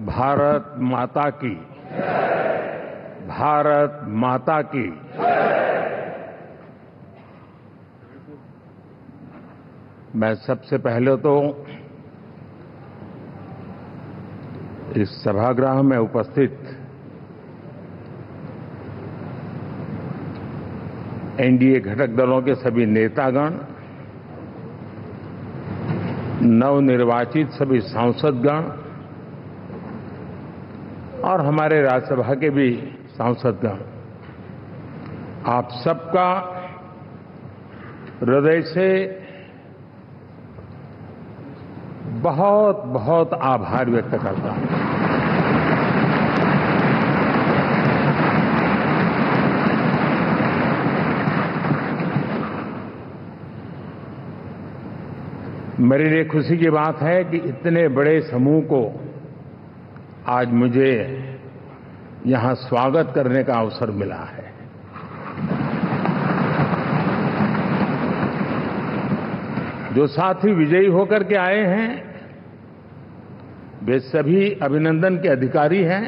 भारत माता की, भारत माता की। मैं सबसे पहले तो इस सभागृह में उपस्थित एनडीए घटक दलों के सभी नेतागण, नवनिर्वाचित सभी सांसदगण और हमारे राज्यसभा के भी सांसदगण, आप सबका हृदय से बहुत बहुत आभार व्यक्त करता हूं। मेरे लिए खुशी की बात है कि इतने बड़े समूह को आज मुझे यहां स्वागत करने का अवसर मिला है। जो साथी विजयी होकर के आए हैं वे सभी अभिनंदन के अधिकारी हैं,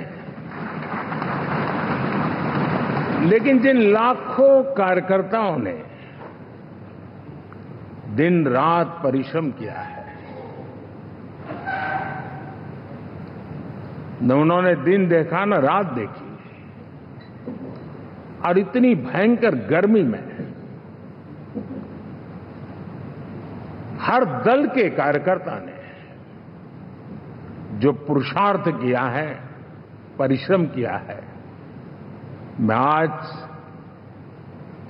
लेकिन जिन लाखों कार्यकर्ताओं ने दिन रात परिश्रम किया है, न उन्होंने दिन देखा न रात देखी, और इतनी भयंकर गर्मी में हर दल के कार्यकर्ता ने जो पुरुषार्थ किया है, परिश्रम किया है, मैं आज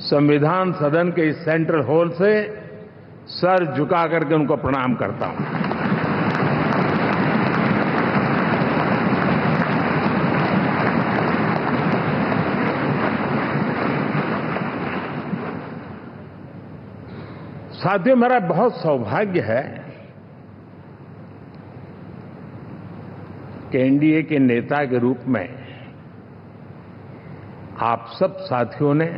संविधान सदन के इस सेंट्रल हॉल से सर झुका करके उनको प्रणाम करता हूं। साथियों, मेरा बहुत सौभाग्य है कि एनडीए के नेता के रूप में आप सब साथियों ने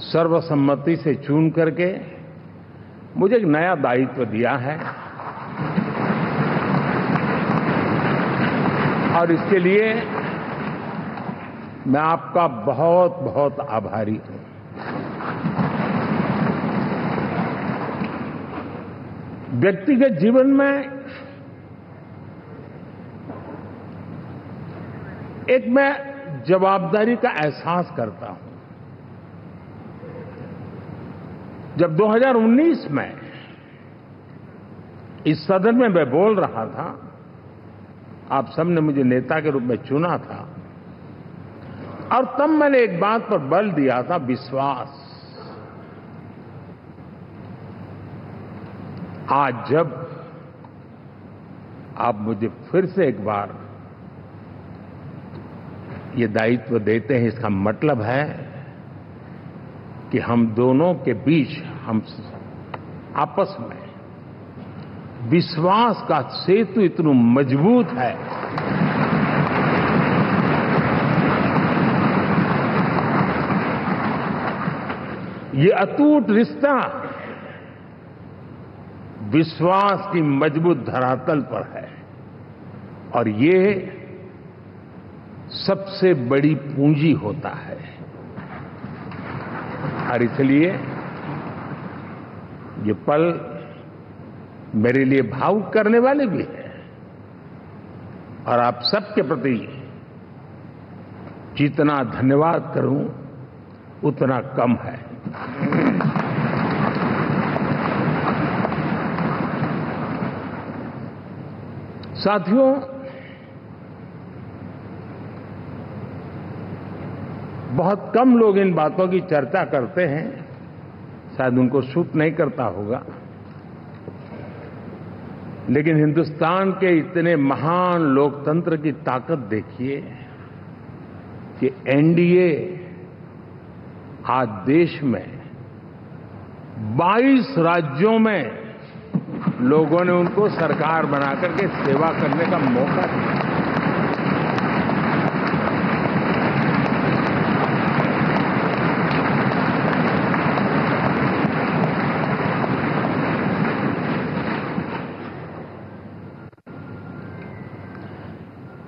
सर्वसम्मति से चुन करके मुझे एक नया दायित्व दिया है, और इसके लिए मैं आपका बहुत बहुत आभारी हूं। व्यक्तिगत जीवन में एक मैं जवाबदारी का एहसास करता हूं। जब 2019 में इस सदन में मैं बोल रहा था, आप सबने मुझे नेता के रूप में चुना था, और तब मैंने एक बात पर बल दिया था, विश्वास। आज जब आप मुझे फिर से एक बार ये दायित्व देते हैं, इसका मतलब है कि हम दोनों के बीच, हम आपस में विश्वास का सेतु इतना मजबूत है ये अटूट रिश्ता विश्वास की मजबूत धरातल पर है, और ये सबसे बड़ी पूंजी होता है। और इसलिए ये पल मेरे लिए भावुक करने वाले भी हैं, और आप सबके प्रति जितना धन्यवाद करूं उतना कम है। साथियों, बहुत कम लोग इन बातों की चर्चा करते हैं, शायद उनको सूट नहीं करता होगा, लेकिन हिंदुस्तान के इतने महान लोकतंत्र की ताकत देखिए कि एनडीए आज देश में 22 राज्यों में लोगों ने उनको सरकार बनाकर के सेवा करने का मौका दिया।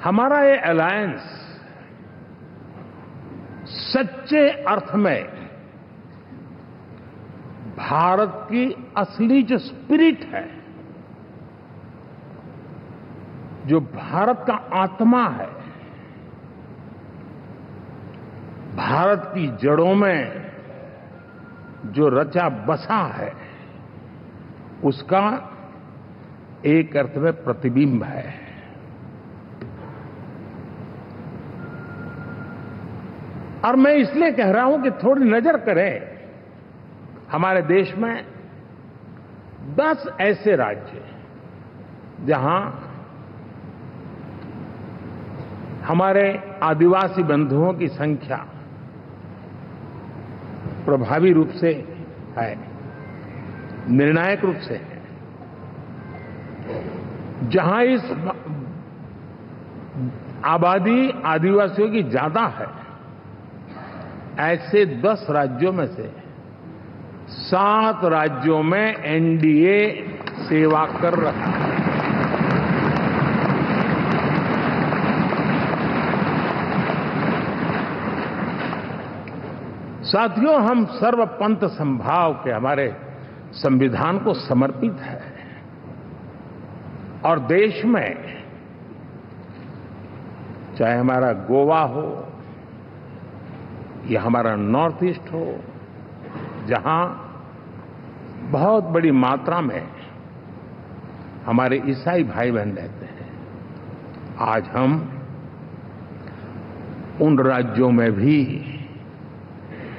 हमारा ये अलायंस सच्चे अर्थ में भारत की असली जो स्पिरिट है, जो भारत का आत्मा है, भारत की जड़ों में जो रचा बसा है, उसका एक अर्थ में प्रतिबिंब है। और मैं इसलिए कह रहा हूं कि थोड़ी नजर करें, हमारे देश में 10 ऐसे राज्य जहां हमारे आदिवासी बंधुओं की संख्या प्रभावी रूप से है, निर्णायक रूप से है, जहां इस आबादी आदिवासियों की ज्यादा है, ऐसे 10 राज्यों में से 7 राज्यों में एनडीए सेवा कर रहा है। साथियों, हम सर्वपंथ संभाव के हमारे संविधान को समर्पित है और देश में चाहे हमारा गोवा हो या हमारा नॉर्थ ईस्ट हो, जहां बहुत बड़ी मात्रा में हमारे ईसाई भाई बहन रहते हैं, आज हम उन राज्यों में भी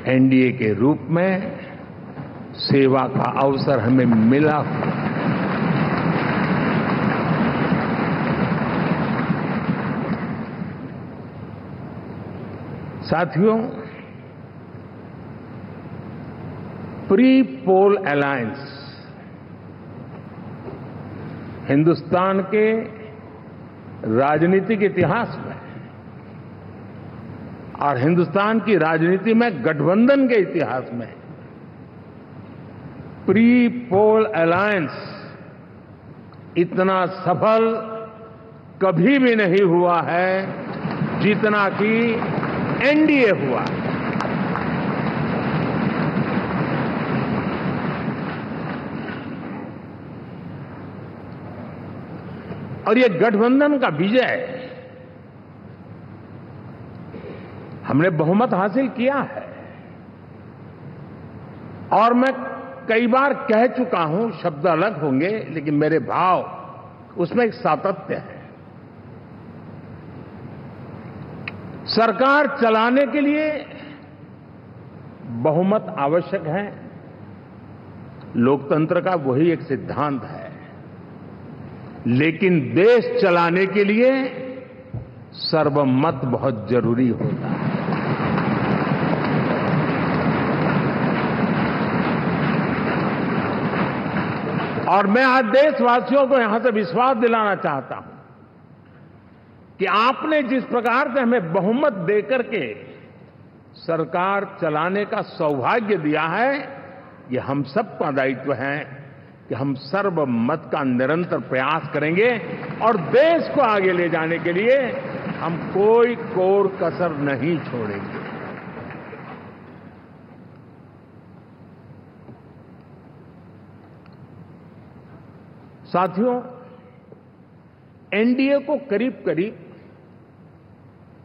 एनडीए के रूप में सेवा का अवसर हमें मिला। साथियों, प्री पोल अलायंस हिंदुस्तान के राजनीतिक इतिहास में और हिंदुस्तान की राजनीति में गठबंधन के इतिहास में प्री पोल अलायंस इतना सफल कभी भी नहीं हुआ है जितना कि एनडीए हुआ। और ये गठबंधन का विजय, हमने बहुमत हासिल किया है और मैं कई बार कह चुका हूं, शब्द अलग होंगे लेकिन मेरे भाव उसमें एक सातत्य है। सरकार चलाने के लिए बहुमत आवश्यक है, लोकतंत्र का वही एक सिद्धांत है, लेकिन देश चलाने के लिए सर्वमत बहुत जरूरी होता है। और मैं आज देशवासियों को यहां से विश्वास दिलाना चाहता हूं कि आपने जिस प्रकार से हमें बहुमत देकर के सरकार चलाने का सौभाग्य दिया है, ये हम सबका दायित्व है कि हम सर्वमत का निरंतर प्रयास करेंगे और देश को आगे ले जाने के लिए हम कोई कोर कसर नहीं छोड़ेंगे। साथियों, एनडीए को करीब करीब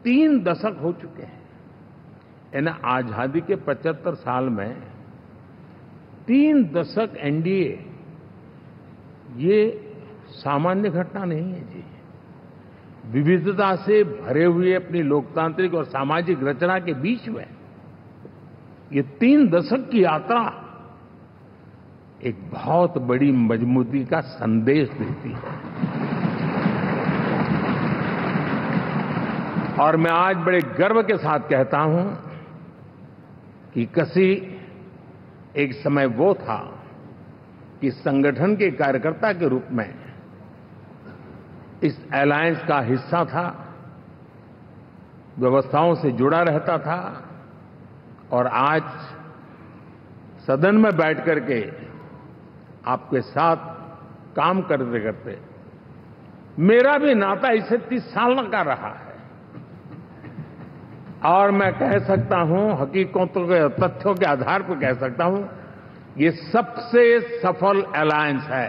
3 दशक हो चुके हैं। यानी आजादी के 75 साल में 3 दशक एनडीए, ये सामान्य घटना नहीं है जी। विविधता से भरे हुए अपनी लोकतांत्रिक और सामाजिक रचना के बीच में ये 3 दशक की यात्रा एक बहुत बड़ी मजबूती का संदेश देती है। और मैं आज बड़े गर्व के साथ कहता हूं कि किसी एक समय वो था कि संगठन के कार्यकर्ता के रूप में इस अलायंस का हिस्सा था, व्यवस्थाओं से जुड़ा रहता था और आज सदन में बैठ करके आपके साथ काम करते करते मेरा भी नाता इससे 30 साल का रहा है और मैं कह सकता हूं, हकीकतों के तथ्यों के आधार पर कह सकता हूं, ये सबसे सफल अलायंस है।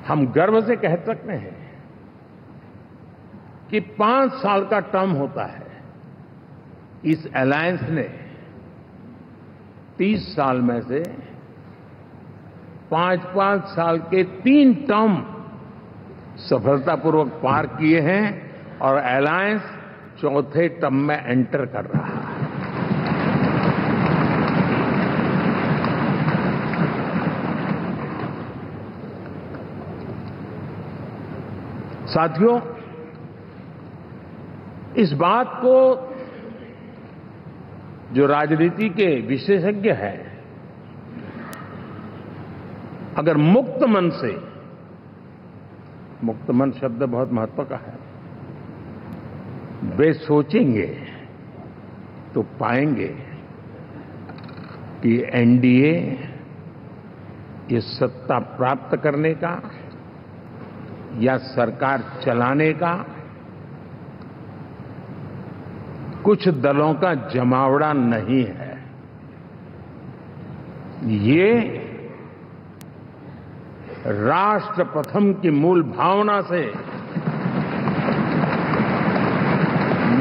हम गर्व से कह सकते हैं कि 5 साल का टर्म होता है। इस अलायंस ने 30 साल में से 5-5 साल के 3 टर्म सफलतापूर्वक पार किए हैं और अलायंस चौथे टर्म में एंटर कर रहा है। साथियों, इस बात को जो राजनीति के विशेषज्ञ हैं, अगर मुक्त मन से, मुक्त मन शब्द बहुत महत्व का है, वे सोचेंगे तो पाएंगे कि एनडीए ये सत्ता प्राप्त करने का या सरकार चलाने का कुछ दलों का जमावड़ा नहीं है। ये राष्ट्र प्रथम की मूल भावना से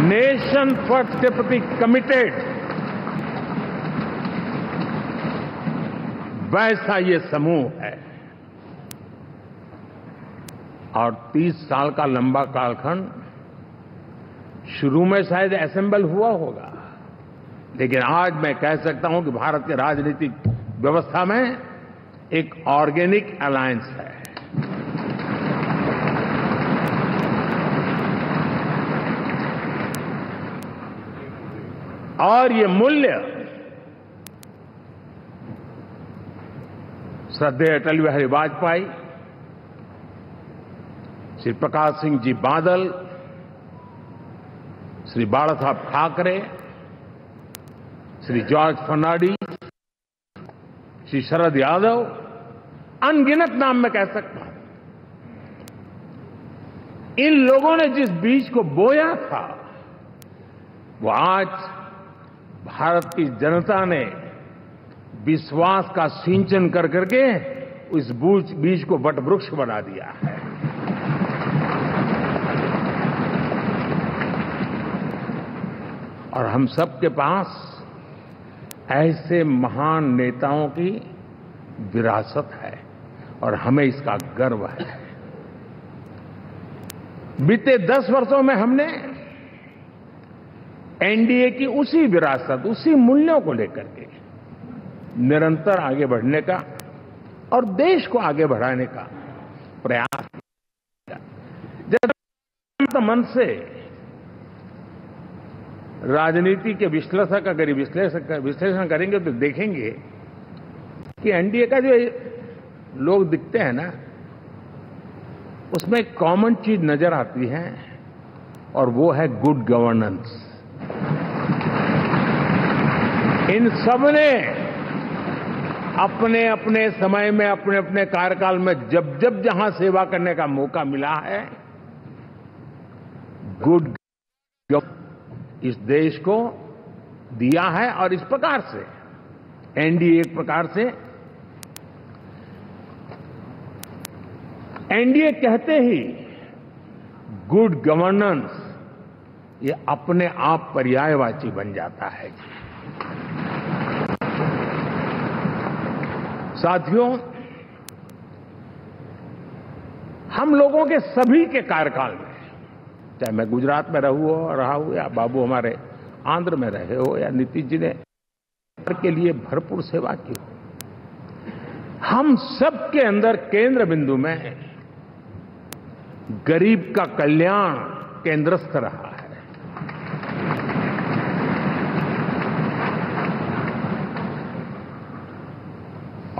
नेशन फर्स्ट के प्रति कमिटेड वैसा ये समूह है। और 30 साल का लंबा कालखंड शुरू में शायद असेंबल हुआ होगा, लेकिन आज मैं कह सकता हूं कि भारत के राजनीतिक व्यवस्था में एक ऑर्गेनिक अलायंस है। और ये मूल्य श्रद्धेय अटल बिहारी वाजपेयी, श्री प्रकाश सिंह जी बादल, श्री बाला साहब ठाकरे, श्री जॉर्ज फर्नांडिस, श्री शरद यादव, अनगिनत नाम मैं कह सकता हूं। इन लोगों ने जिस बीज को बोया था, वो आज भारत की जनता ने विश्वास का सिंचन कर करके उस बीज को वटवृक्ष बना दिया है। और हम सबके पास ऐसे महान नेताओं की विरासत है और हमें इसका गर्व है। बीते 10 वर्षों में हमने एनडीए की उसी विरासत, उसी मूल्यों को लेकर के निरंतर आगे बढ़ने का और देश को आगे बढ़ाने का प्रयास किया। जब मन से राजनीति के विश्लेषक अगर विश्लेषण करेंगे तो देखेंगे कि एनडीए का जो लोग दिखते हैं ना, उसमें एक कॉमन चीज नजर आती है और वो है गुड गवर्नेंस। इन सबने अपने अपने समय में, अपने अपने कार्यकाल में जब जब जहां सेवा करने का मौका मिला है, गुड इस देश को दिया है। और इस प्रकार से एनडीए एक प्रकार से, एनडीए कहते ही गुड गवर्नेंस ये अपने आप पर्यायवाची बन जाता है। साथियों, हम लोगों के सभी के कार्यकाल में, चाहे मैं गुजरात में रहा हूं या बाबू हमारे आंध्र में रहे हो या नीतीश जी ने के लिए भरपूर सेवा की हो, हम सबके अंदर केंद्र बिंदु में गरीब का कल्याण केंद्रस्थ रहा है।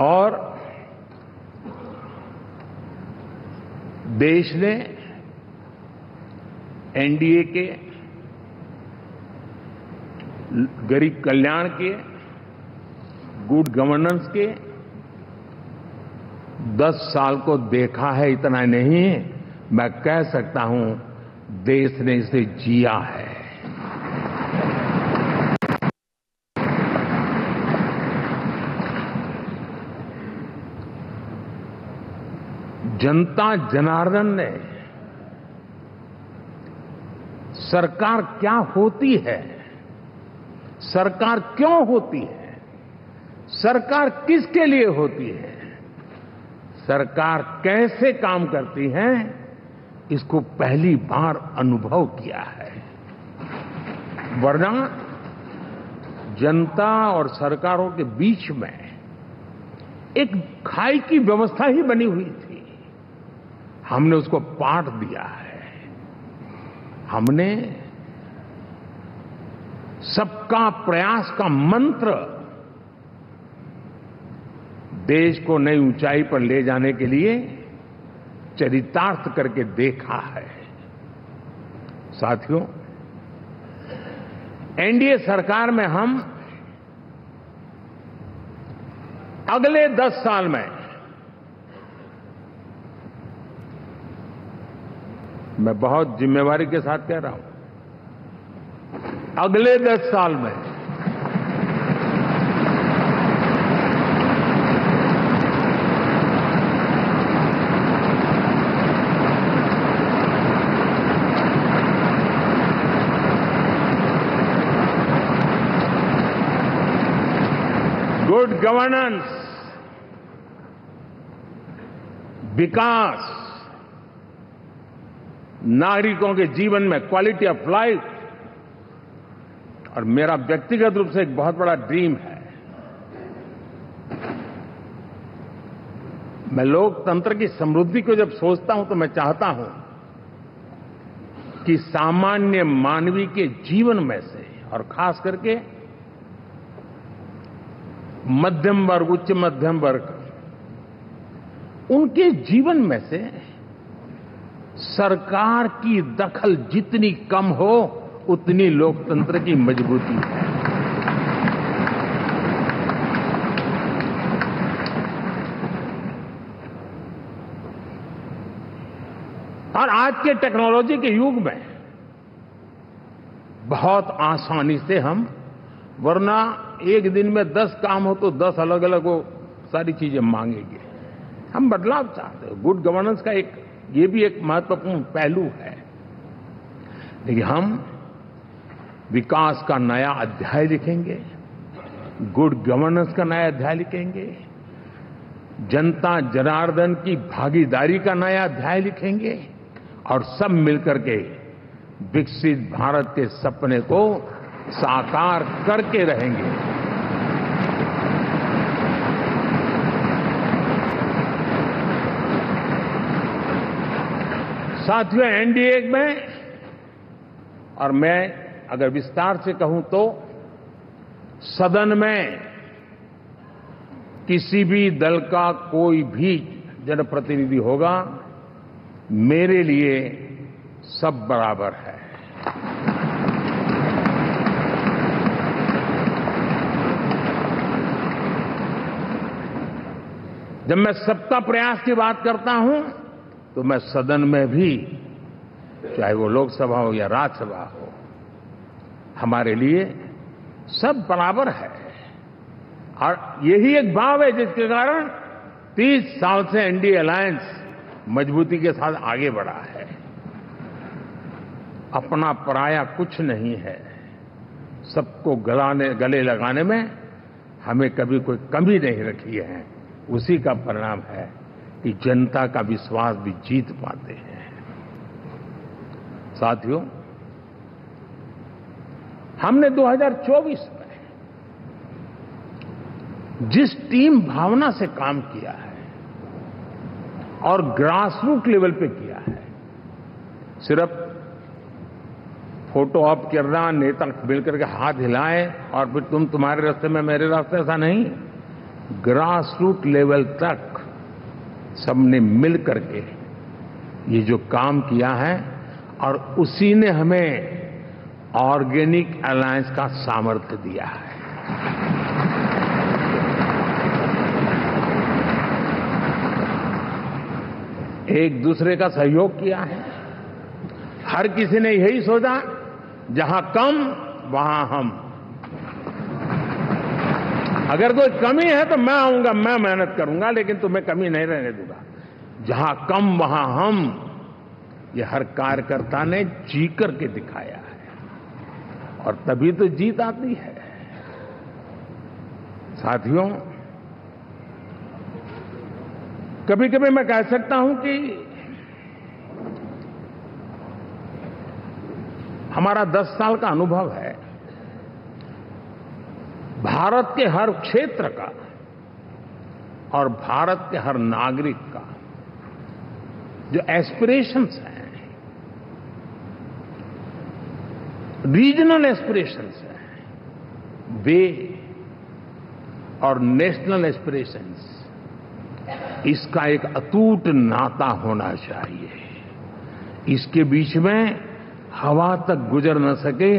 और देश ने एनडीए के गरीब कल्याण के, गुड गवर्नेंस के 10 साल को देखा है। इतना नहीं, मैं कह सकता हूं देश ने इसे जिया है। जनता जनार्दन ने सरकार क्या होती है, सरकार क्यों होती है, सरकार किसके लिए होती है, सरकार कैसे काम करती है, इसको पहली बार अनुभव किया है। वरना जनता और सरकारों के बीच में एक खाई की व्यवस्था ही बनी हुई थी। हमने उसको पाट दिया है। हमने सबका प्रयास का मंत्र देश को नई ऊंचाई पर ले जाने के लिए चरितार्थ करके देखा है। साथियों, एनडीए सरकार में हम अगले 10 साल में, मैं बहुत जिम्मेवारी के साथ कह रहा हूं, अगले 10 साल में गुड गवर्नेंस, विकास, नागरिकों के जीवन में क्वालिटी ऑफ लाइफ, और मेरा व्यक्तिगत रूप से एक बहुत बड़ा ड्रीम है, मैं लोकतंत्र की समृद्धि को जब सोचता हूं तो मैं चाहता हूं कि सामान्य मानवीय के जीवन में से, और खास करके मध्यम वर्ग, उच्च मध्यम वर्ग, उनके जीवन में से सरकार की दखल जितनी कम हो उतनी लोकतंत्र की मजबूती है। और आज के टेक्नोलॉजी के युग में बहुत आसानी से हम, वरना एक दिन में 10 काम हो तो 10 अलग अलग वो सारी चीजें मांगेंगे। हम बदलाव चाहते हैं। गुड गवर्नेंस का ये भी एक महत्वपूर्ण पहलू है। लेकिन हम विकास का नया अध्याय लिखेंगे, गुड गवर्नेंस का नया अध्याय लिखेंगे, जनता जनार्दन की भागीदारी का नया अध्याय लिखेंगे, और सब मिलकर के विकसित भारत के सपने को साकार करके रहेंगे। साथियों, एनडीए में, और मैं अगर विस्तार से कहूं तो सदन में किसी भी दल का कोई भी जनप्रतिनिधि होगा, मेरे लिए सब बराबर है। जब मैं सबका प्रयास की बात करता हूं तो मैं सदन में भी, चाहे वो लोकसभा हो या राज्यसभा हो, हमारे लिए सब बराबर है। और यही एक भाव है जिसके कारण 30 साल से एनडीए अलायंस मजबूती के साथ आगे बढ़ा है। अपना पराया कुछ नहीं है। सबको गले लगाने में हमें कभी कोई कमी नहीं रखी है। उसी का परिणाम है कि जनता का विश्वास भी जीत पाते हैं। साथियों, हमने 2024 में जिस टीम भावना से काम किया है और ग्रास रूट लेवल पे किया है, सिर्फ फोटो ऑप करना, नेता मिलकर के हाथ हिलाएं और फिर तुम्हारे रास्ते में मेरे रास्ते, ऐसा नहीं। ग्रास रूट लेवल तक सबने मिल करके ये जो काम किया है, और उसी ने हमें ऑर्गेनिक अलायंस का सामर्थ्य दिया है। एक दूसरे का सहयोग किया है। हर किसी ने यही सोचा, जहां कम वहां हम। अगर कोई कमी है तो मैं आऊंगा, मैं मेहनत करूंगा, लेकिन तुम्हें कमी नहीं रहने दूंगा। जहां कम वहां हम, ये हर कार्यकर्ता ने जी करके दिखाया है और तभी तो जीत आती है। साथियों, कभी कभी मैं कह सकता हूं कि हमारा 10 साल का अनुभव है, भारत के हर क्षेत्र का और भारत के हर नागरिक का जो एस्पिरेशंस हैं, रीजनल एस्पिरेशंस हैं, वे और नेशनल एस्पिरेशंस, इसका एक अटूट नाता होना चाहिए। इसके बीच में हवा तक गुजर न सके,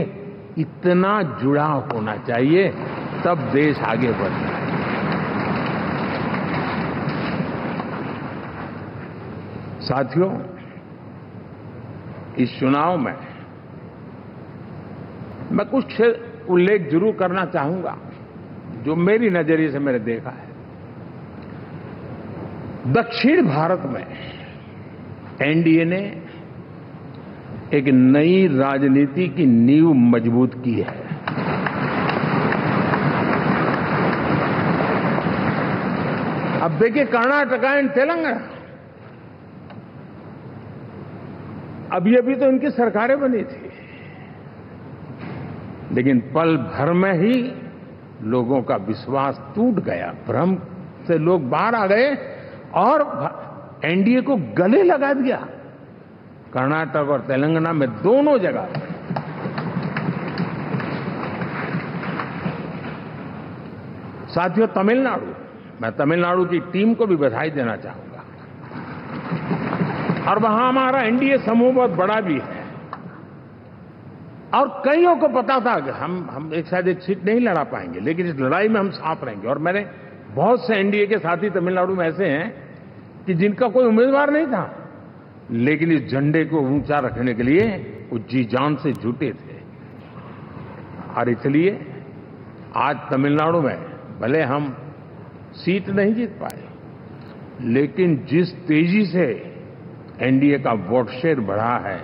इतना जुड़ाव होना चाहिए, तब देश आगे बढ़ता है। साथियों, इस चुनाव में मैं कुछ उल्लेख जरूर करना चाहूंगा जो मेरी नजरिए से मैंने देखा है। दक्षिण भारत में एनडीए ने एक नई राजनीति की नींव मजबूत की है। अब देखिए, कर्नाटक एंड तेलंगाना, अभी अभी तो इनकी सरकारें बनी थी, लेकिन पल भर में ही लोगों का विश्वास टूट गया, भ्रम से लोग बाहर आ गए और एनडीए को गले लगा दिया। कर्नाटक और तेलंगाना में दोनों जगह। साथियों, तमिलनाडु, मैं तमिलनाडु की टीम को भी बधाई देना चाहूंगा। और वहां हमारा एनडीए समूह बहुत बड़ा भी है और कईयों को पता था कि हम एक साथ एक सीट नहीं लड़ा पाएंगे, लेकिन इस लड़ाई में हम साथ रहेंगे। और मैंने बहुत से एनडीए के साथी तमिलनाडु में ऐसे हैं कि जिनका कोई उम्मीदवार नहीं था, लेकिन इस झंडे को ऊंचा रखने के लिए वो जी जान से जुटे थे। और इसलिए आज तमिलनाडु में भले हम सीट नहीं जीत पाए, लेकिन जिस तेजी से एनडीए का वोट शेयर बढ़ा है,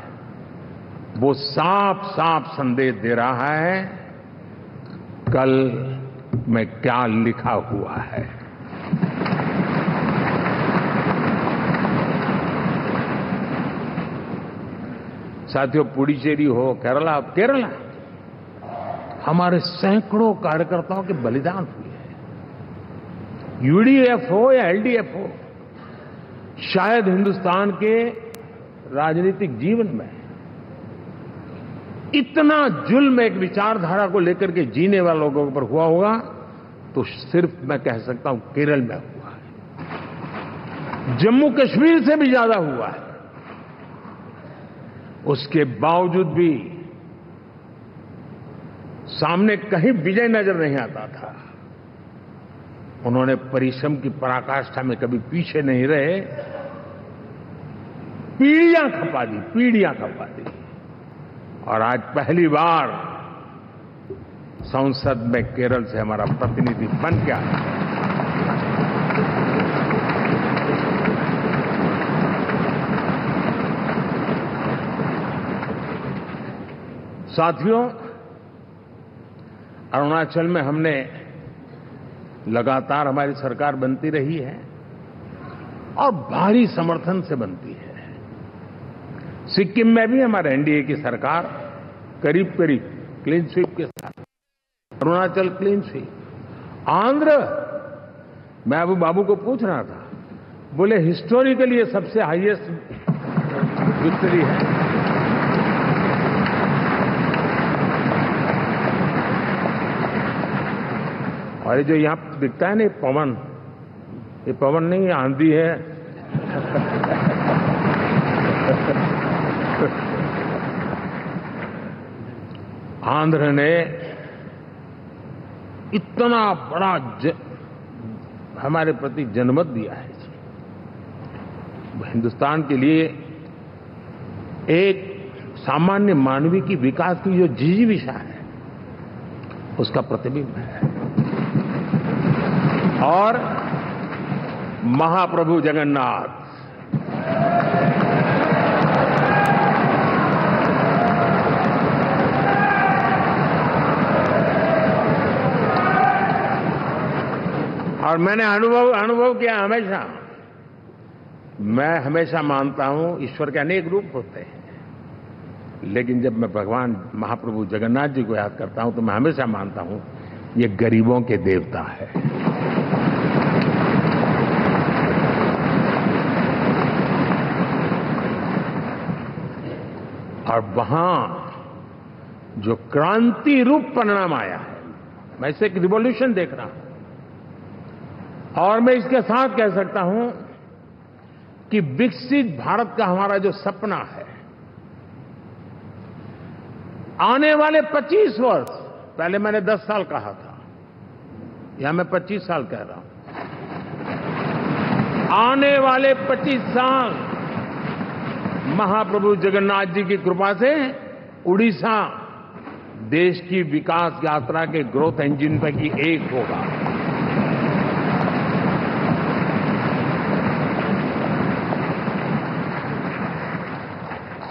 वो साफ साफ संदेश दे रहा है कल में क्या लिखा हुआ है। साथियों, पुडुचेरी हो, केरला, हमारे सैकड़ों कार्यकर्ताओं के बलिदान हुए हैं। यूडीएफ हो या एलडीएफ हो, शायद हिंदुस्तान के राजनीतिक जीवन में इतना जुल्म एक विचारधारा को लेकर के जीने वाले लोगों पर हुआ होगा तो सिर्फ मैं कह सकता हूं केरल में हुआ है। जम्मू कश्मीर से भी ज्यादा हुआ है। उसके बावजूद भी सामने कहीं विजय नजर नहीं आता था। उन्होंने परिश्रम की पराकाष्ठा में कभी पीछे नहीं रहे, पीढ़ियां खपा दी। और आज पहली बार संसद में केरल से हमारा प्रतिनिधि बन के आया। साथियों, अरुणाचल में हमने लगातार हमारी सरकार बनती रही है और भारी समर्थन से बनती है। सिक्किम में भी हमारे एनडीए की सरकार करीब करीब क्लीन स्वीप के साथ, अरुणाचल क्लीन स्वीप। आंध्र, मैं अबू बाबू को पूछ रहा था, बोले हिस्टोरिकली ये सबसे हाईएस्ट विक्ट्री है। और ये जो यहां दिखता है ना पवन, ये पवन नहीं, आंधी है। आंध्र ने इतना बड़ा हमारे प्रति जनमत दिया है। हिंदुस्तान के लिए एक सामान्य मानवी की विकास की जो जिजीविषा है उसका प्रतिबिंब है। और महाप्रभु जगन्नाथ और मैंने अनुभव किया हमेशा। मैं हमेशा मानता हूं ईश्वर के अनेक रूप होते हैं, लेकिन जब मैं भगवान महाप्रभु जगन्नाथ जी को याद करता हूं तो मैं हमेशा मानता हूं ये गरीबों के देवता है। और वहां जो क्रांति रूप परिणाम आया है, मैं इसे एक रिवॉल्यूशन देख रहा हूं। और मैं इसके साथ कह सकता हूं कि विकसित भारत का हमारा जो सपना है, आने वाले 25 वर्ष, पहले मैंने 10 साल कहा था, यहां मैं 25 साल कह रहा हूं, आने वाले 25 साल महाप्रभु जगन्नाथ जी की कृपा से उड़ीसा देश की विकास यात्रा के ग्रोथ इंजन पैकी एक होगा।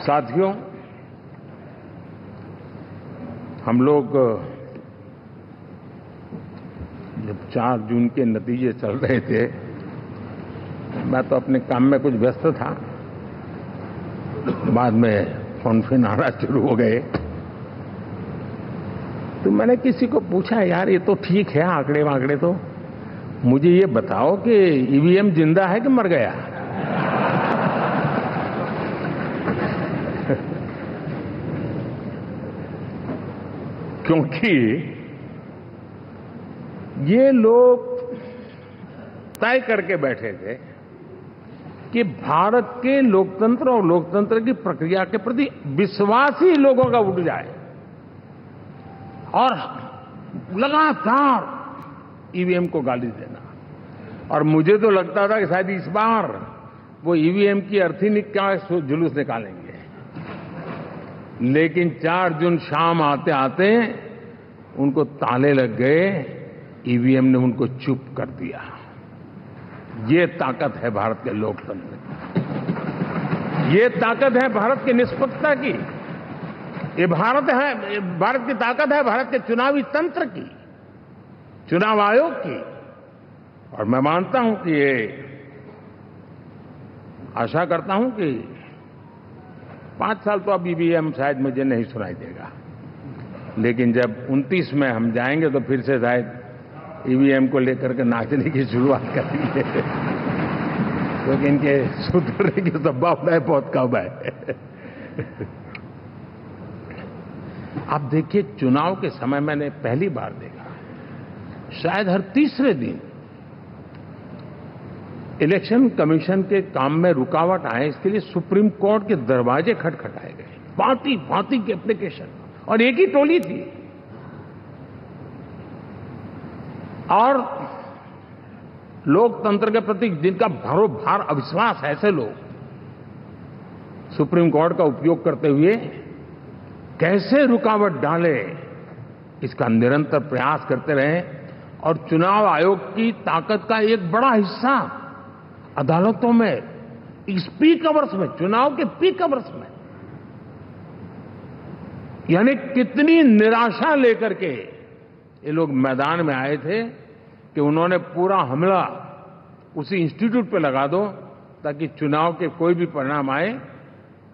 साथियों, हम लोग जब 4 जून के नतीजे चल रहे थे, मैं तो अपने काम में कुछ व्यस्त था, बाद में फोन आना शुरू हो गए, तो मैंने किसी को पूछा, यार ये तो ठीक है आंकड़े वांकड़े, तो मुझे ये बताओ कि ईवीएम जिंदा है कि मर गया? क्योंकि ये लोग तय करके बैठे थे कि भारत के लोकतंत्र और लोकतंत्र की प्रक्रिया के प्रति विश्वास ही लोगों का उठ जाए, और लगातार ईवीएम को गाली देना। और मुझे तो लगता था कि शायद इस बार वो ईवीएम की अर्थी का जुलूस निकालेंगे, लेकिन 4 जून शाम आते आते उनको ताले लग गए, ईवीएम ने उनको चुप कर दिया। ये ताकत है भारत के लोकतंत्र की, ये ताकत है भारत की निष्पक्षता की, ये भारत की ताकत है भारत के चुनावी तंत्र की, चुनाव आयोग की। और मैं मानता हूं कि ये आशा करता हूं कि 5 साल तो अब ईवीएम शायद मुझे नहीं सुनाई देगा, लेकिन जब 29 में हम जाएंगे तो फिर से शायद ईवीएम को लेकर के नाचने की शुरुआत करेंगे, क्योंकि इनके सुधरने की संभावना बहुत कम है। आप देखिए, चुनाव के समय मैंने पहली बार देखा, शायद हर तीसरे दिन इलेक्शन कमीशन के काम में रुकावट आए, इसके लिए सुप्रीम कोर्ट के दरवाजे खटखटाए गए, भांति भांति की एप्लीकेशन, और एक ही टोली थी। और लोकतंत्र के प्रति जिनका भरोभार अविश्वास है, ऐसे लोग सुप्रीम कोर्ट का उपयोग करते हुए कैसे रुकावट डाले, इसका निरंतर प्रयास करते रहे। और चुनाव आयोग की ताकत का एक बड़ा हिस्सा अदालतों में, इस पीक अवर्स में, चुनाव के पीक अवर्स में, यानी कितनी निराशा लेकर के ये लोग मैदान में आए थे कि उन्होंने पूरा हमला उसी इंस्टीट्यूट पे लगा दो, ताकि चुनाव के कोई भी परिणाम आए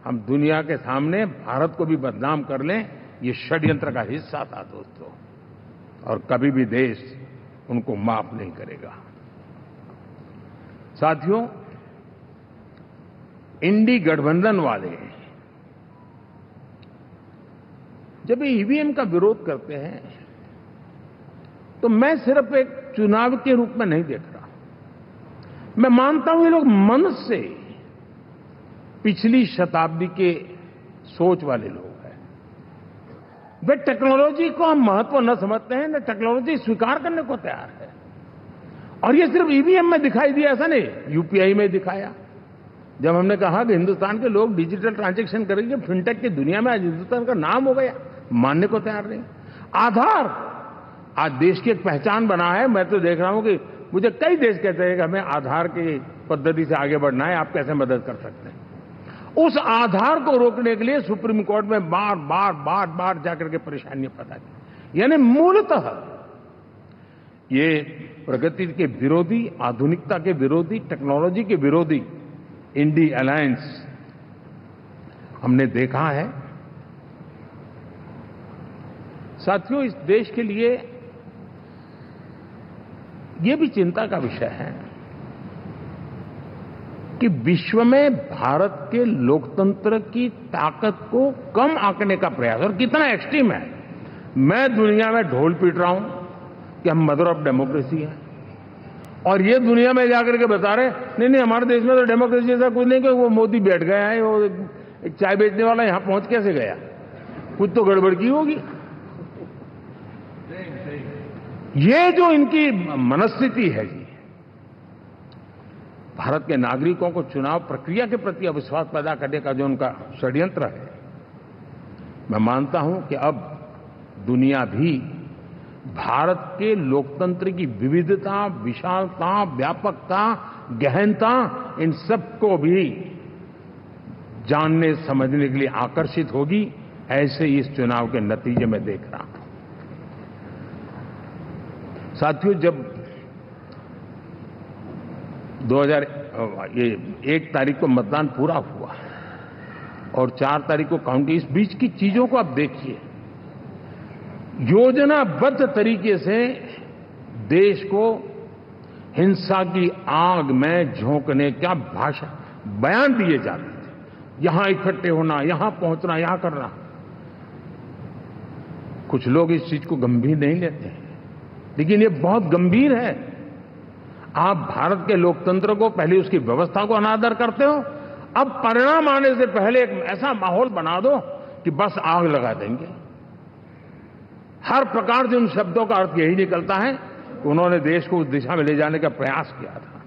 हम दुनिया के सामने भारत को भी बदनाम कर लें। ये षड्यंत्र का हिस्सा था दोस्तों, और कभी भी देश उनको माफ नहीं करेगा। साथियों, इंडी गठबंधन वाले जब ईवीएम का विरोध करते हैं तो मैं सिर्फ एक चुनाव के रूप में नहीं देख रहा। मैं मानता हूं ये लोग मन से पिछली शताब्दी के सोच वाले लोग हैं। वे टेक्नोलॉजी को हम महत्व न समझते हैं, न टेक्नोलॉजी स्वीकार करने को तैयार है। और ये सिर्फ ईवीएम में दिखाई दिया, ऐसा नहीं, यूपीआई में दिखाया। जब हमने कहा कि हिंदुस्तान के लोग डिजिटल ट्रांजैक्शन करेंगे, फिनटेक की दुनिया में आज हिंदुस्तान का नाम हो गया, मानने को तैयार नहीं। आधार आज देश की एक पहचान बना है। मैं तो देख रहा हूं कि मुझे कई देश कहते हैं कि हमें आधार की पद्धति से आगे बढ़ना है, आप कैसे मदद कर सकते हैं। उस आधार को रोकने के लिए सुप्रीम कोर्ट में बार बार जाकर के परेशानियां पैदा की। यानी मूलतः ये प्रगति के विरोधी, आधुनिकता के विरोधी, टेक्नोलॉजी के विरोधी इंडी अलायंस हमने देखा है। साथियों, इस देश के लिए ये भी चिंता का विषय है कि विश्व में भारत के लोकतंत्र की ताकत को कम आंकने का प्रयास, और कितना एक्सट्रीम है। मैं दुनिया में ढोल पीट रहा हूं कि हम मदर ऑफ डेमोक्रेसी है, और ये दुनिया में जाकर के बता रहे नहीं हमारे देश में तो डेमोक्रेसी ऐसा कुछ नहीं, कि वो मोदी बैठ गया है, वो एक चाय बेचने वाला यहां पहुंच कैसे गया, कुछ तो गड़बड़ की होगी। ये जो इनकी मनस्थिति है जी, भारत के नागरिकों को चुनाव प्रक्रिया के प्रति अविश्वास पैदा करने का जो उनका षड्यंत्र है, मैं मानता हूं कि अब दुनिया भी भारत के लोकतंत्र की विविधता, विशालता, व्यापकता, गहनता, इन सबको भी जानने समझने के लिए आकर्षित होगी। ऐसे ही इस चुनाव के नतीजे में देख रहा हूं। साथियों, जब 1 तारीख को मतदान पूरा हुआ और 4 तारीख को काउंटिंग, इस बीच की चीजों को आप देखिए। योजनाबद्ध तरीके से देश को हिंसा की आग में झोंकने का बयान दिए जाते थे। यहां इकट्ठे होना, यहां पहुंचना, यहां करना। कुछ लोग इस चीज को गंभीर नहीं लेते हैं, लेकिन ये बहुत गंभीर है। आप भारत के लोकतंत्र को, पहले उसकी व्यवस्था को अनादर करते हो, अब परिणाम आने से पहले एक ऐसा माहौल बना दो कि बस आग लगा देंगे। हर प्रकार से उन शब्दों का अर्थ यही निकलता है कि उन्होंने देश को उस दिशा में ले जाने का प्रयास किया था।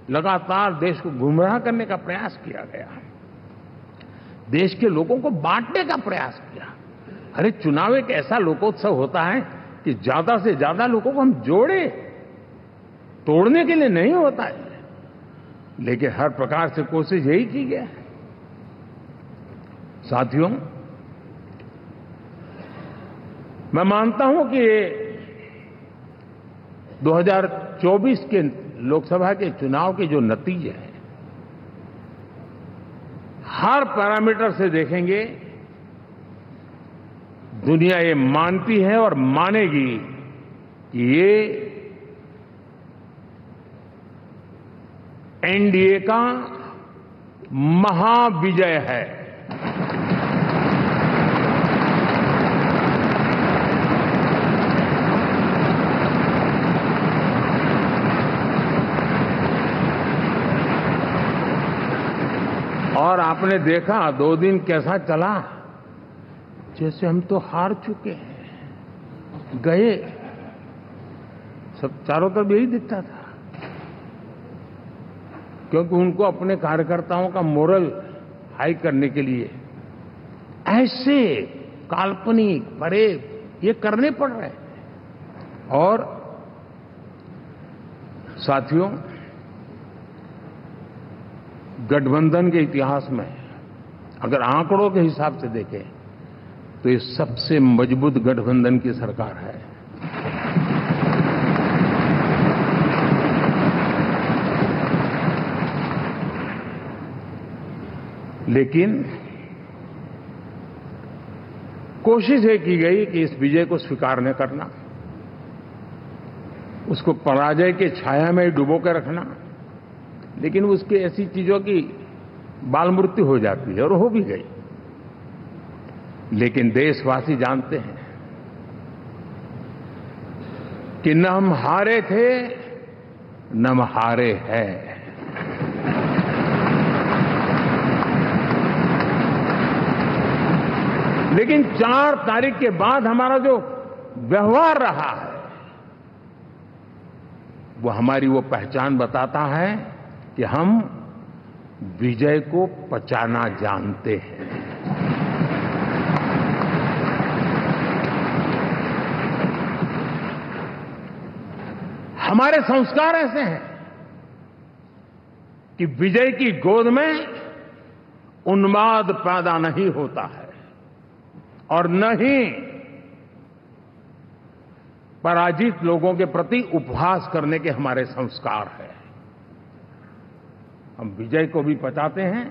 लगातार देश को गुमराह करने का प्रयास किया गया, देश के लोगों को बांटने का प्रयास किया। अरे, चुनाव एक ऐसा लोकोत्सव होता है कि ज्यादा से ज्यादा लोगों को हम जोड़े, तोड़ने के लिए नहीं होता है। लेकिन हर प्रकार से कोशिश यही की गई। साथियों, मैं मानता हूं कि 2024 के लोकसभा के चुनाव के जो नतीजे हैं, हर पैरामीटर से देखेंगे, दुनिया ये मानती है और मानेगी कि ये एनडीए का महाविजय है। और आपने देखा 2 दिन कैसा चला, जैसे हम तो हार चुके हैं, गए। सब चारों तरफ यही दिखता था, क्योंकि उनको अपने कार्यकर्ताओं का मोरल हाई करने के लिए ऐसे काल्पनिक परेड ये करने पड़ रहे हैं। और साथियों, गठबंधन के इतिहास में अगर आंकड़ों के हिसाब से देखें तो ये सबसे मजबूत गठबंधन की सरकार है। लेकिन कोशिश ये की गई कि इस विजय को स्वीकार न करना, उसको पराजय के छाया में डुबो के रखना। लेकिन उसकी ऐसी चीजों की बाल मृत्यु हो जाती है, और हो भी गई। लेकिन देशवासी जानते हैं कि न हम हारे थे, न हम हारे हैं। लेकिन 4 तारीख के बाद हमारा जो व्यवहार रहा है वो हमारी वो पहचान बताता है कि हम विजय को पचाना जानते हैं। हमारे संस्कार ऐसे हैं कि विजय की गोद में उन्माद पैदा नहीं होता है और न ही पराजित लोगों के प्रति उपहास करने के हमारे संस्कार हैं। हम विजय को भी पचाते हैं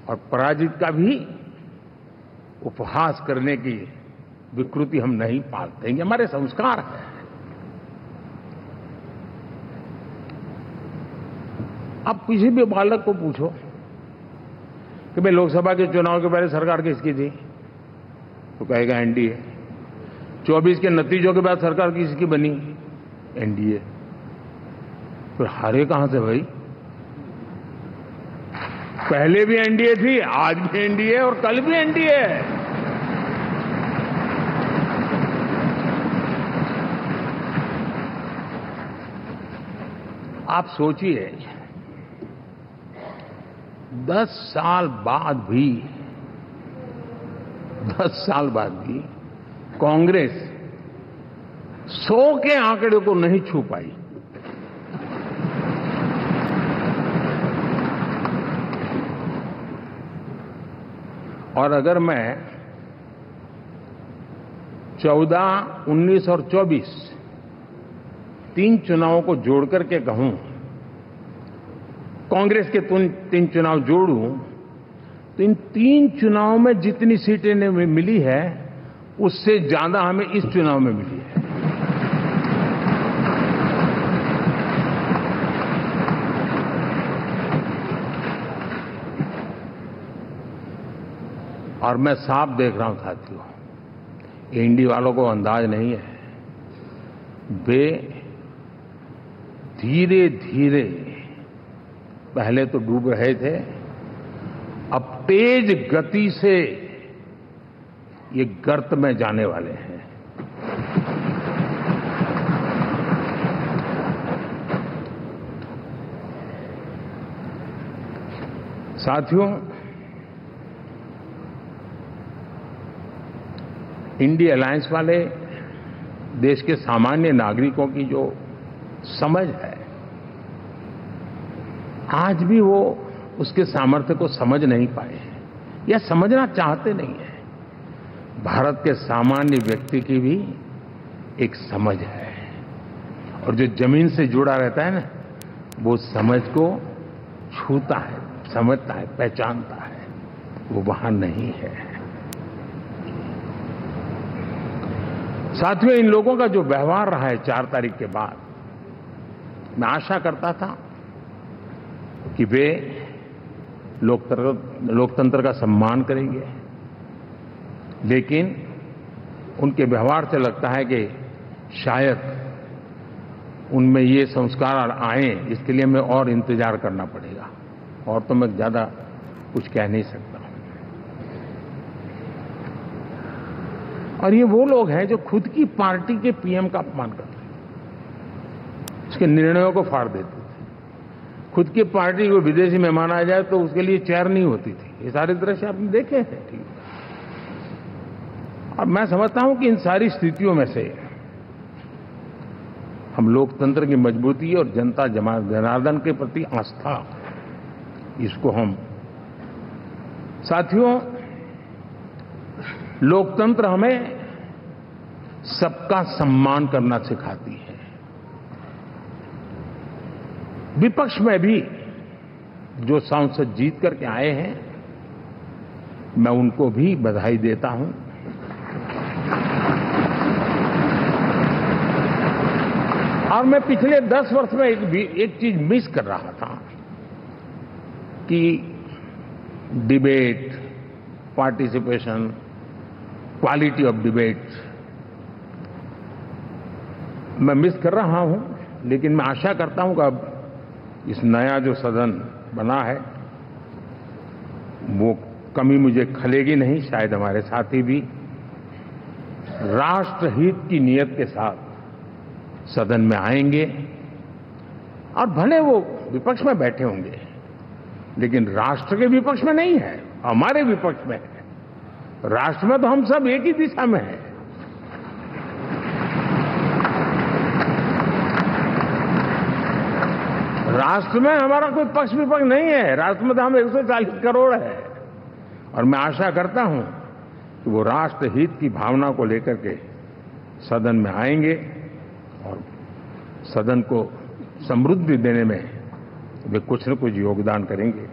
और पराजित का भी उपहास करने की विकृति हम नहीं पालते। ये हमारे संस्कार हैं। आप किसी भी बालक को पूछो कि भाई लोकसभा के चुनाव के पहले सरकार किसकी थी, तो कहेगा एनडीए। 24 के नतीजों के बाद सरकार किसकी बनी, एनडीए। फिर हारे कहां से भाई? पहले भी एनडीए थी, आज भी एनडीए और कल भी एनडीए है। आप सोचिए 10 साल बाद भी कांग्रेस 100 के आंकड़े को नहीं छू पाई। और अगर मैं 14, 19 और 24 3 चुनावों को जोड़ करके कहूं, कांग्रेस के 3 चुनाव जोड़ूं, तो इन 3 चुनावों में जितनी सीटें मिली है उससे ज्यादा हमें इस चुनाव में मिली है। और मैं साफ देख रहा हूं साथियों, एनडीए वालों को अंदाज नहीं है। वे धीरे धीरे पहले तो डूब रहे थे, अब तेज गति से ये गर्त में जाने वाले हैं। साथियों, इंडिया अलायंस वाले देश के सामान्य नागरिकों की जो समझ है, आज भी वो उसके सामर्थ्य को समझ नहीं पाए हैं या समझना चाहते नहीं हैं। भारत के सामान्य व्यक्ति की भी एक समझ है और जो जमीन से जुड़ा रहता है ना, वो समझ को छूता है, समझता है, पहचानता है, वो वहां नहीं है। साथियों, इन लोगों का जो व्यवहार रहा है 4 तारीख के बाद, मैं आशा करता था कि वे लोकतंत्र का सम्मान करेंगे, लेकिन उनके व्यवहार से लगता है कि शायद उनमें ये संस्कार आए, इसके लिए हमें और इंतजार करना पड़ेगा। और तो मैं ज्यादा कुछ कह नहीं सकता। और ये वो लोग हैं जो खुद की पार्टी के पीएम का अपमान करते हैं, उसके निर्णयों को फाड़ देते थे। खुद की पार्टी को विदेशी मेहमान आ जाए तो उसके लिए चेयर नहीं होती थी। ये सारे दृश्य आपने देखे हैं, ठीक। और मैं समझता हूं कि इन सारी स्थितियों में से हम लोकतंत्र की मजबूती और जनता जनार्दन के प्रति आस्था, इसको हम, साथियों, लोकतंत्र हमें सबका सम्मान करना सिखाती है। विपक्ष में भी जो सांसद जीत करके आए हैं, मैं उनको भी बधाई देता हूं। और मैं पिछले 10 वर्ष में एक चीज मिस कर रहा था कि debate, participation, quality of debate मैं मिस कर रहा हूं। लेकिन मैं आशा करता हूं कि अब इस नया जो सदन बना है वो कमी मुझे खलेगी नहीं, शायद हमारे साथी भी राष्ट्रहित की नियत के साथ सदन में आएंगे और भले वो विपक्ष में बैठे होंगे, लेकिन राष्ट्र के विपक्ष में नहीं है, हमारे विपक्ष में है। राष्ट्र में तो हम सब एक ही दिशा में हैं। राष्ट्र में हमारा कोई पक्ष विपक्ष नहीं है। राष्ट्र में तो हम 140 करोड़ है और मैं आशा करता हूं कि वो राष्ट्र हित की भावना को लेकर के सदन में आएंगे और सदन को समृद्धि देने में वे कुछ न कुछ योगदान करेंगे।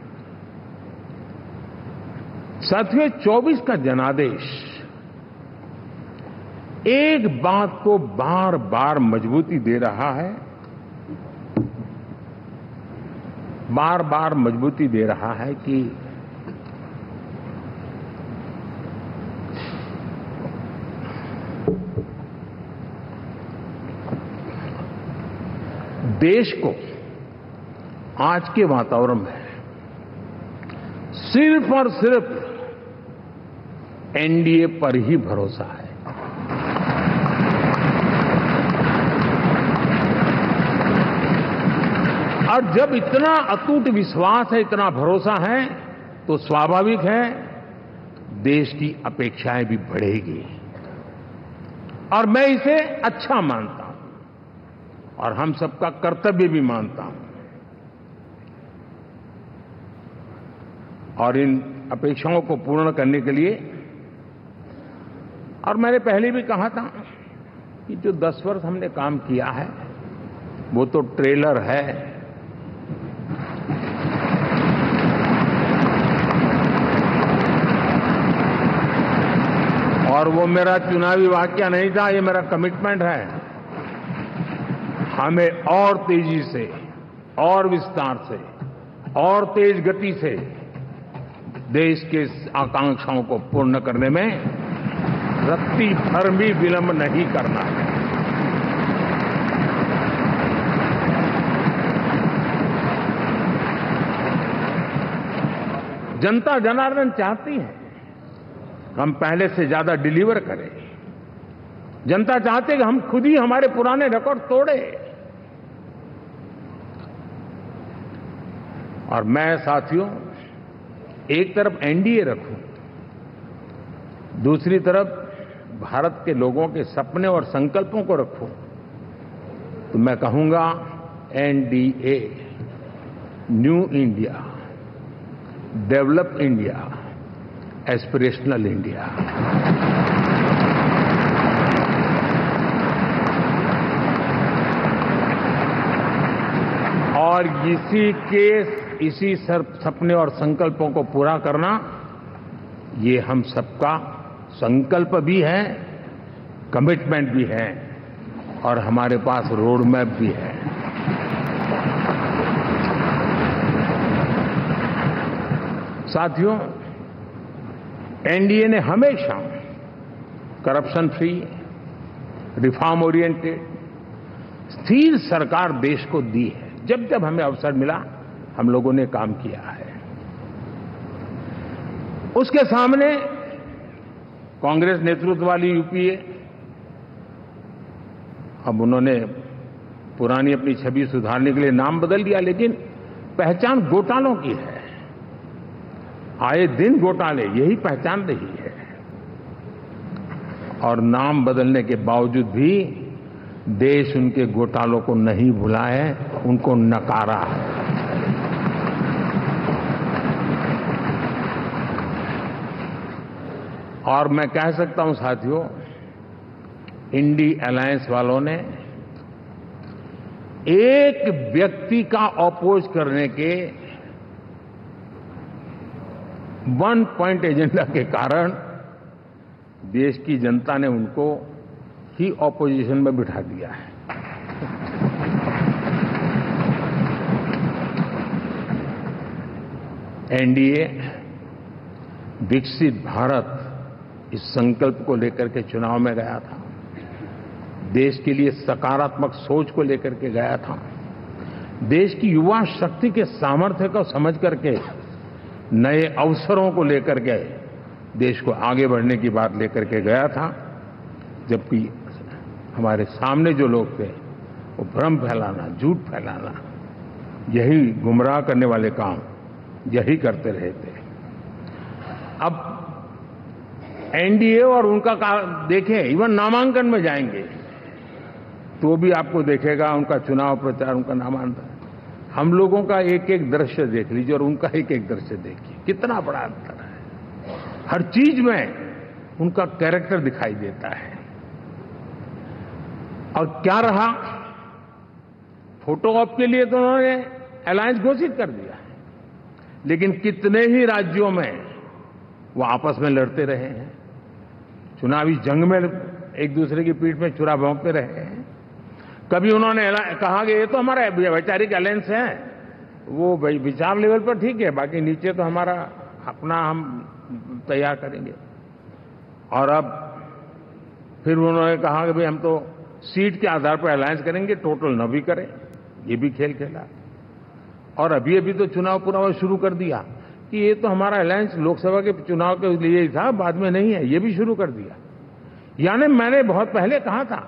साथियों, 24 का जनादेश एक बात को बार बार मजबूती दे रहा है, बार बार मजबूती दे रहा है कि देश को आज के वातावरण में सिर्फ और सिर्फ एनडीए पर ही भरोसा है। और जब इतना अटूट विश्वास है, इतना भरोसा है, तो स्वाभाविक है देश की अपेक्षाएं भी बढ़ेगी और मैं इसे अच्छा मानता हूं और हम सबका कर्तव्य भी मानता हूं। और इन अपेक्षाओं को पूर्ण करने के लिए, और मैंने पहले भी कहा था कि जो 10 वर्ष हमने काम किया है वो तो ट्रेलर है। और वो मेरा चुनावी वाक्य नहीं था, ये मेरा कमिटमेंट है। हमें और तेजी से, और विस्तार से, और तेज गति से देश के आकांक्षाओं को पूर्ण करने में रत्ती भर भी विलंब नहीं करना है। जनता जनार्दन चाहती है हम पहले से ज्यादा डिलीवर करें। जनता चाहती है कि हम खुद ही हमारे पुराने रिकॉर्ड तोड़े। और मैं साथियों एक तरफ एनडीए रखूं, दूसरी तरफ भारत के लोगों के सपने और संकल्पों को रखूं, तो मैं कहूंगा NDA, new India, develop India, aspirational India. और इसी सपने और संकल्पों को पूरा करना, ये हम सबका संकल्प भी है, कमिटमेंट भी है और हमारे पास रोड मैप भी है। साथियों, एनडीए ने हमेशा करप्शन फ्री, रिफॉर्म ओरिएंटेड, स्थिर सरकार देश को दी है। जब जब हमें अवसर मिला हम लोगों ने काम किया है। उसके सामने कांग्रेस नेतृत्व वाली यूपीए, अब उन्होंने पुरानी अपनी छवि सुधारने के लिए नाम बदल दिया, लेकिन पहचान घोटालों की है। आए दिन घोटाले, यही पहचान रही है। और नाम बदलने के बावजूद भी देश उनके घोटालों को नहीं भुला है, उनको नकारा है। और मैं कह सकता हूं साथियों, इंडी अलायंस वालों ने एक व्यक्ति का अपोज करने के वन पॉइंट एजेंडा के कारण देश की जनता ने उनको ही ऑपोजिशन में बिठा दिया है। एनडीए विकसित भारत इस संकल्प को लेकर के चुनाव में गया था, देश के लिए सकारात्मक सोच को लेकर के गया था, देश की युवा शक्ति के सामर्थ्य को समझ करके नए अवसरों को लेकर के देश को आगे बढ़ने की बात लेकर के गया था, जबकि हमारे सामने जो लोग थे वो भ्रम फैलाना, झूठ फैलाना, यही गुमराह करने वाले काम यही करते रहे थे। अब एनडीए और उनका देखें, इवन नामांकन में जाएंगे तो भी आपको देखेगा उनका चुनाव प्रचार, उनका नामांकन, हम लोगों का एक एक दृश्य देख लीजिए और उनका एक एक दृश्य देखिए, कितना बड़ा अंतर है। हर चीज में उनका कैरेक्टर दिखाई देता है। और क्या रहा, फोटो ऑप के लिए तो उन्होंने अलायंस घोषित कर दिया है, लेकिन कितने ही राज्यों में वो आपस में लड़ते रहे हैं, चुनावी जंग में एक दूसरे की पीठ में छुरा भोंकते रहे हैं। कभी उन्होंने कहा कि ये तो हमारा वैचारिक अलायंस है, वो विचार लेवल पर ठीक है, बाकी नीचे तो हमारा अपना हम तैयार करेंगे। और अब फिर उन्होंने कहा कि भाई हम तो सीट के आधार पर अलायंस करेंगे, टोटल न भी करें, ये भी खेल खेला। और अभी अभी तो चुनाव पूरा शुरू कर दिया कि ये तो हमारा अलायंस लोकसभा के चुनाव के लिए ही था, बाद में नहीं है, ये भी शुरू कर दिया। यानी मैंने बहुत पहले कहा था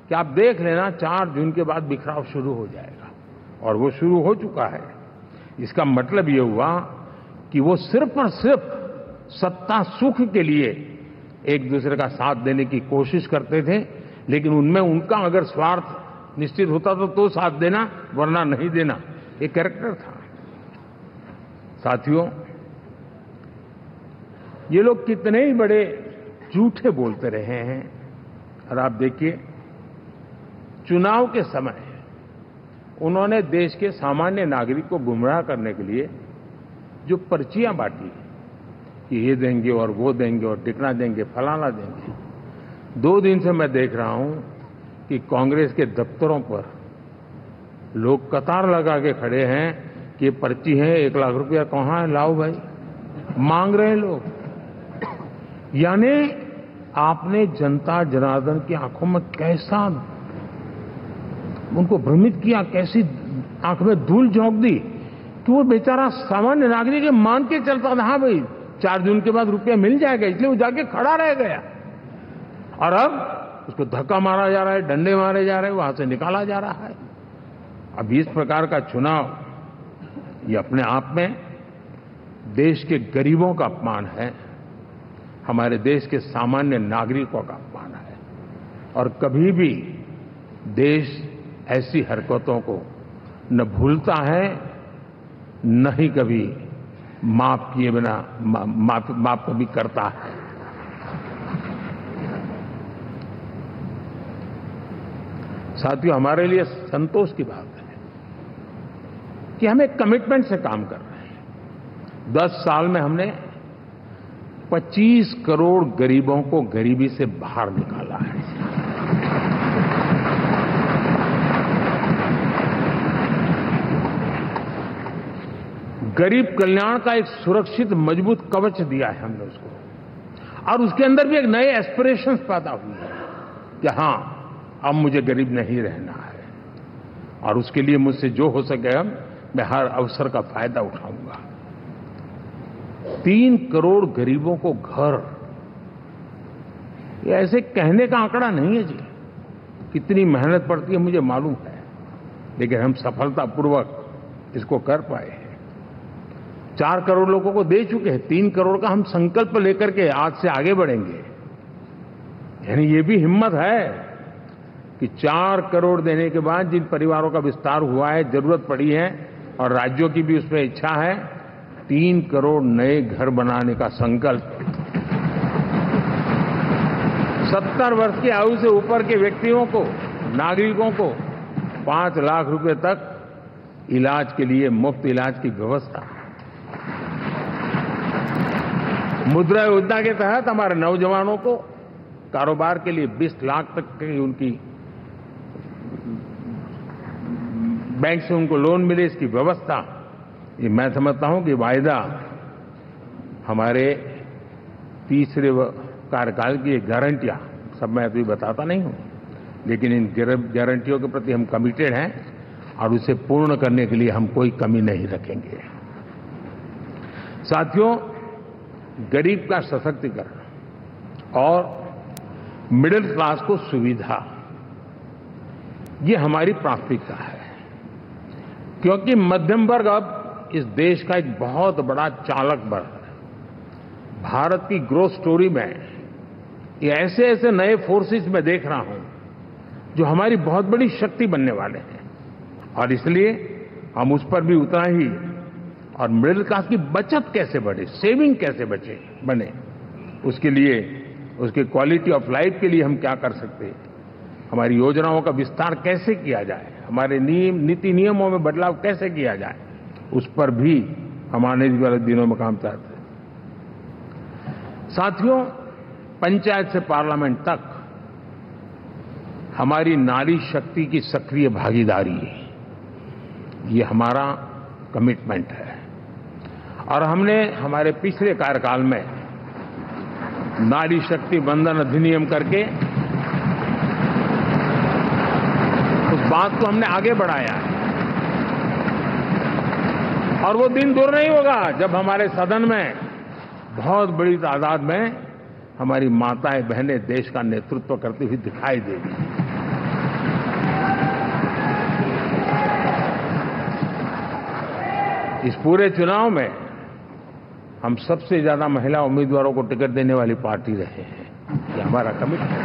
कि आप देख लेना 4 जून के बाद बिखराव शुरू हो जाएगा, और वो शुरू हो चुका है। इसका मतलब ये हुआ कि वो सिर्फ और सिर्फ सत्ता सुख के लिए एक दूसरे का साथ देने की कोशिश करते थे, लेकिन उनमें उनका अगर स्वार्थ निश्चित होता तो साथ देना, वरना नहीं देना, ये कैरेक्टर था। साथियों, ये लोग कितने ही बड़े झूठे बोलते रहे हैं। और आप देखिए, चुनाव के समय उन्होंने देश के सामान्य नागरिक को गुमराह करने के लिए जो पर्चियां बांटी कि ये देंगे और वो देंगे और टिकना देंगे, फलाना देंगे, 2 दिन से मैं देख रहा हूं कि कांग्रेस के दफ्तरों पर लोग कतार लगा के खड़े हैं कि पर्ची है, 1 लाख रुपया कहां है, लाओ भाई, मांग रहे हैं लोग। यानी आपने जनता जनार्दन की आंखों में कैसा उनको भ्रमित किया, कैसी आंख में धूल झोंक दी कि वो बेचारा सामान्य नागरिक मान के चलता था, हाँ भाई 4 जून के बाद रुपया मिल जाएगा, इसलिए वो जाके खड़ा रह गया। और अब उसको धक्का मारा जा रहा है, डंडे मारे जा रहे हैं, वहां से निकाला जा रहा है। अब इस प्रकार का चुनाव, ये अपने आप में देश के गरीबों का अपमान है, हमारे देश के सामान्य नागरिकों का अपमान है। और कभी भी देश ऐसी हरकतों को न भूलता है, न ही कभी माफ किए बिना माफ कभी करता है। साथियों, हमारे लिए संतोष की बात है कि हम एक कमिटमेंट से काम कर रहे हैं। 10 साल में हमने 25 करोड़ गरीबों को गरीबी से बाहर निकाला है। गरीब कल्याण का एक सुरक्षित मजबूत कवच दिया है हमने उसको, और उसके अंदर भी एक नए एस्पिरेशंस पैदा हुए हैं कि हां, अब मुझे गरीब नहीं रहना है, और उसके लिए मुझसे जो हो सके मैं हर अवसर का फायदा उठाऊंगा। 3 करोड़ गरीबों को घर, ये ऐसे कहने का आंकड़ा नहीं है जी, कितनी मेहनत पड़ती है मुझे मालूम है, लेकिन हम सफलतापूर्वक इसको कर पाए हैं। 4 करोड़ लोगों को दे चुके हैं, 3 करोड़ का हम संकल्प लेकर के आज से आगे बढ़ेंगे। यानी ये भी हिम्मत है कि 4 करोड़ देने के बाद जिन परिवारों का विस्तार हुआ है, जरूरत पड़ी है, और राज्यों की भी उसमें इच्छा है, 3 करोड़ नए घर बनाने का संकल्प। 70 वर्ष की आयु से ऊपर के व्यक्तियों को, नागरिकों को 5 लाख रुपए तक इलाज के लिए मुफ्त इलाज की व्यवस्था। मुद्रा योजना के तहत हमारे नौजवानों को कारोबार के लिए 20 लाख तक की उनकी बैंक से उनको लोन मिले, इसकी व्यवस्था। ये मैं समझता हूं कि वायदा हमारे तीसरे कार्यकाल की गारंटियां, सब मैं अभी बताता नहीं हूं, लेकिन इन गारंटियों के प्रति हम कमिटेड हैं और उसे पूर्ण करने के लिए हम कोई कमी नहीं रखेंगे। साथियों, गरीब का सशक्तिकरण और मिडिल क्लास को सुविधा, ये हमारी प्राथमिकता है, क्योंकि मध्यम वर्ग अब इस देश का एक बहुत बड़ा चालक बल है। भारत की ग्रोथ स्टोरी में ये ऐसे ऐसे नए फोर्सेस मैं देख रहा हूं जो हमारी बहुत बड़ी शक्ति बनने वाले हैं, और इसलिए हम उस पर भी उतना ही, और मिडिल क्लास की बचत कैसे बढ़े, सेविंग कैसे बने, उसके लिए, उसके क्वालिटी ऑफ लाइफ के लिए हम क्या कर सकते हैं, हमारी योजनाओं का विस्तार कैसे किया जाए, हमारे नीति नियमों में बदलाव कैसे किया जाए, उस पर भी हम आने वाले दिनों में काम चाहते हैं। साथियों, पंचायत से पार्लियामेंट तक हमारी नारी शक्ति की सक्रिय भागीदारी, ये हमारा कमिटमेंट है, और हमने हमारे पिछले कार्यकाल में नारी शक्ति वंदन अधिनियम करके उस बात को हमने आगे बढ़ाया है, और वो दिन दूर नहीं होगा जब हमारे सदन में बहुत बड़ी तादाद में हमारी माताएं बहनें देश का नेतृत्व करती हुई दिखाई देगी। इस पूरे चुनाव में हम सबसे ज्यादा महिला उम्मीदवारों को टिकट देने वाली पार्टी रहे हैं, ये हमारा कमिटमेंट है।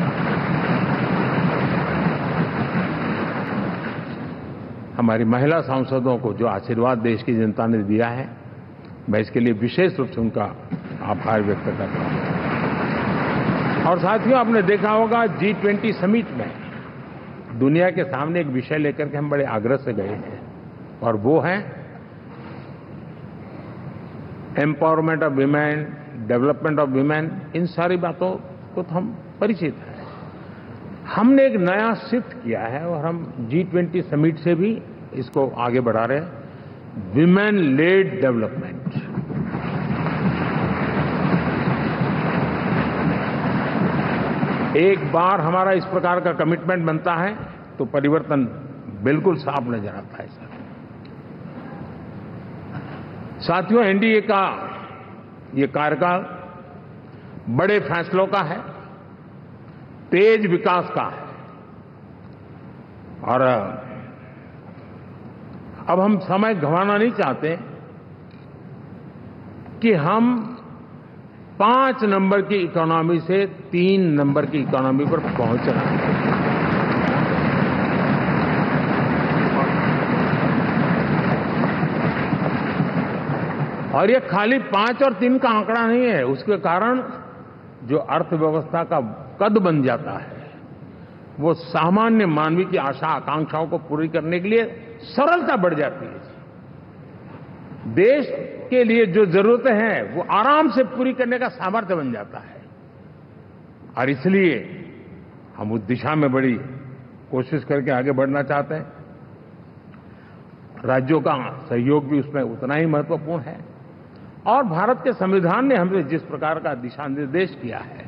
हमारी महिला सांसदों को जो आशीर्वाद देश की जनता ने दिया है, मैं इसके लिए विशेष रूप से उनका आभार व्यक्त करता हूं। और साथियों, आपने देखा होगा G20 समिट में दुनिया के सामने एक विषय लेकर के हम बड़े आग्रह से गए हैं, और वो है empowerment of women, development of women. इन सारी बातों को तो हम परिचित हैं। हमने एक नया शिफ्ट किया है, और हम G20 समिट से भी इसको आगे बढ़ा रहे हैं, विमेन लेड डेवलपमेंट। एक बार हमारा इस प्रकार का कमिटमेंट बनता है तो परिवर्तन बिल्कुल साफ नजर आता है। साथियों, एनडीए का ये कार्यकाल बड़े फैसलों का है, तेज विकास का है, और अब हम समय गंवाना नहीं चाहते कि हम 5 नंबर की इकोनॉमी से 3 नंबर की इकोनॉमी पर पहुंच रहे हैं। और ये खाली 5 और 3 का आंकड़ा नहीं है, उसके कारण जो अर्थव्यवस्था का कद बन जाता है, वो सामान्य मानवी की आशा आकांक्षाओं को पूरी करने के लिए सरलता बढ़ जाती है। देश के लिए जो जरूरतें हैं वो आराम से पूरी करने का सामर्थ्य बन जाता है, और इसलिए हम उस दिशा में बड़ी कोशिश करके आगे बढ़ना चाहते हैं। राज्यों का सहयोग भी उसमें उतना ही महत्वपूर्ण है, और भारत के संविधान ने हमें जिस प्रकार का दिशा निर्देश किया है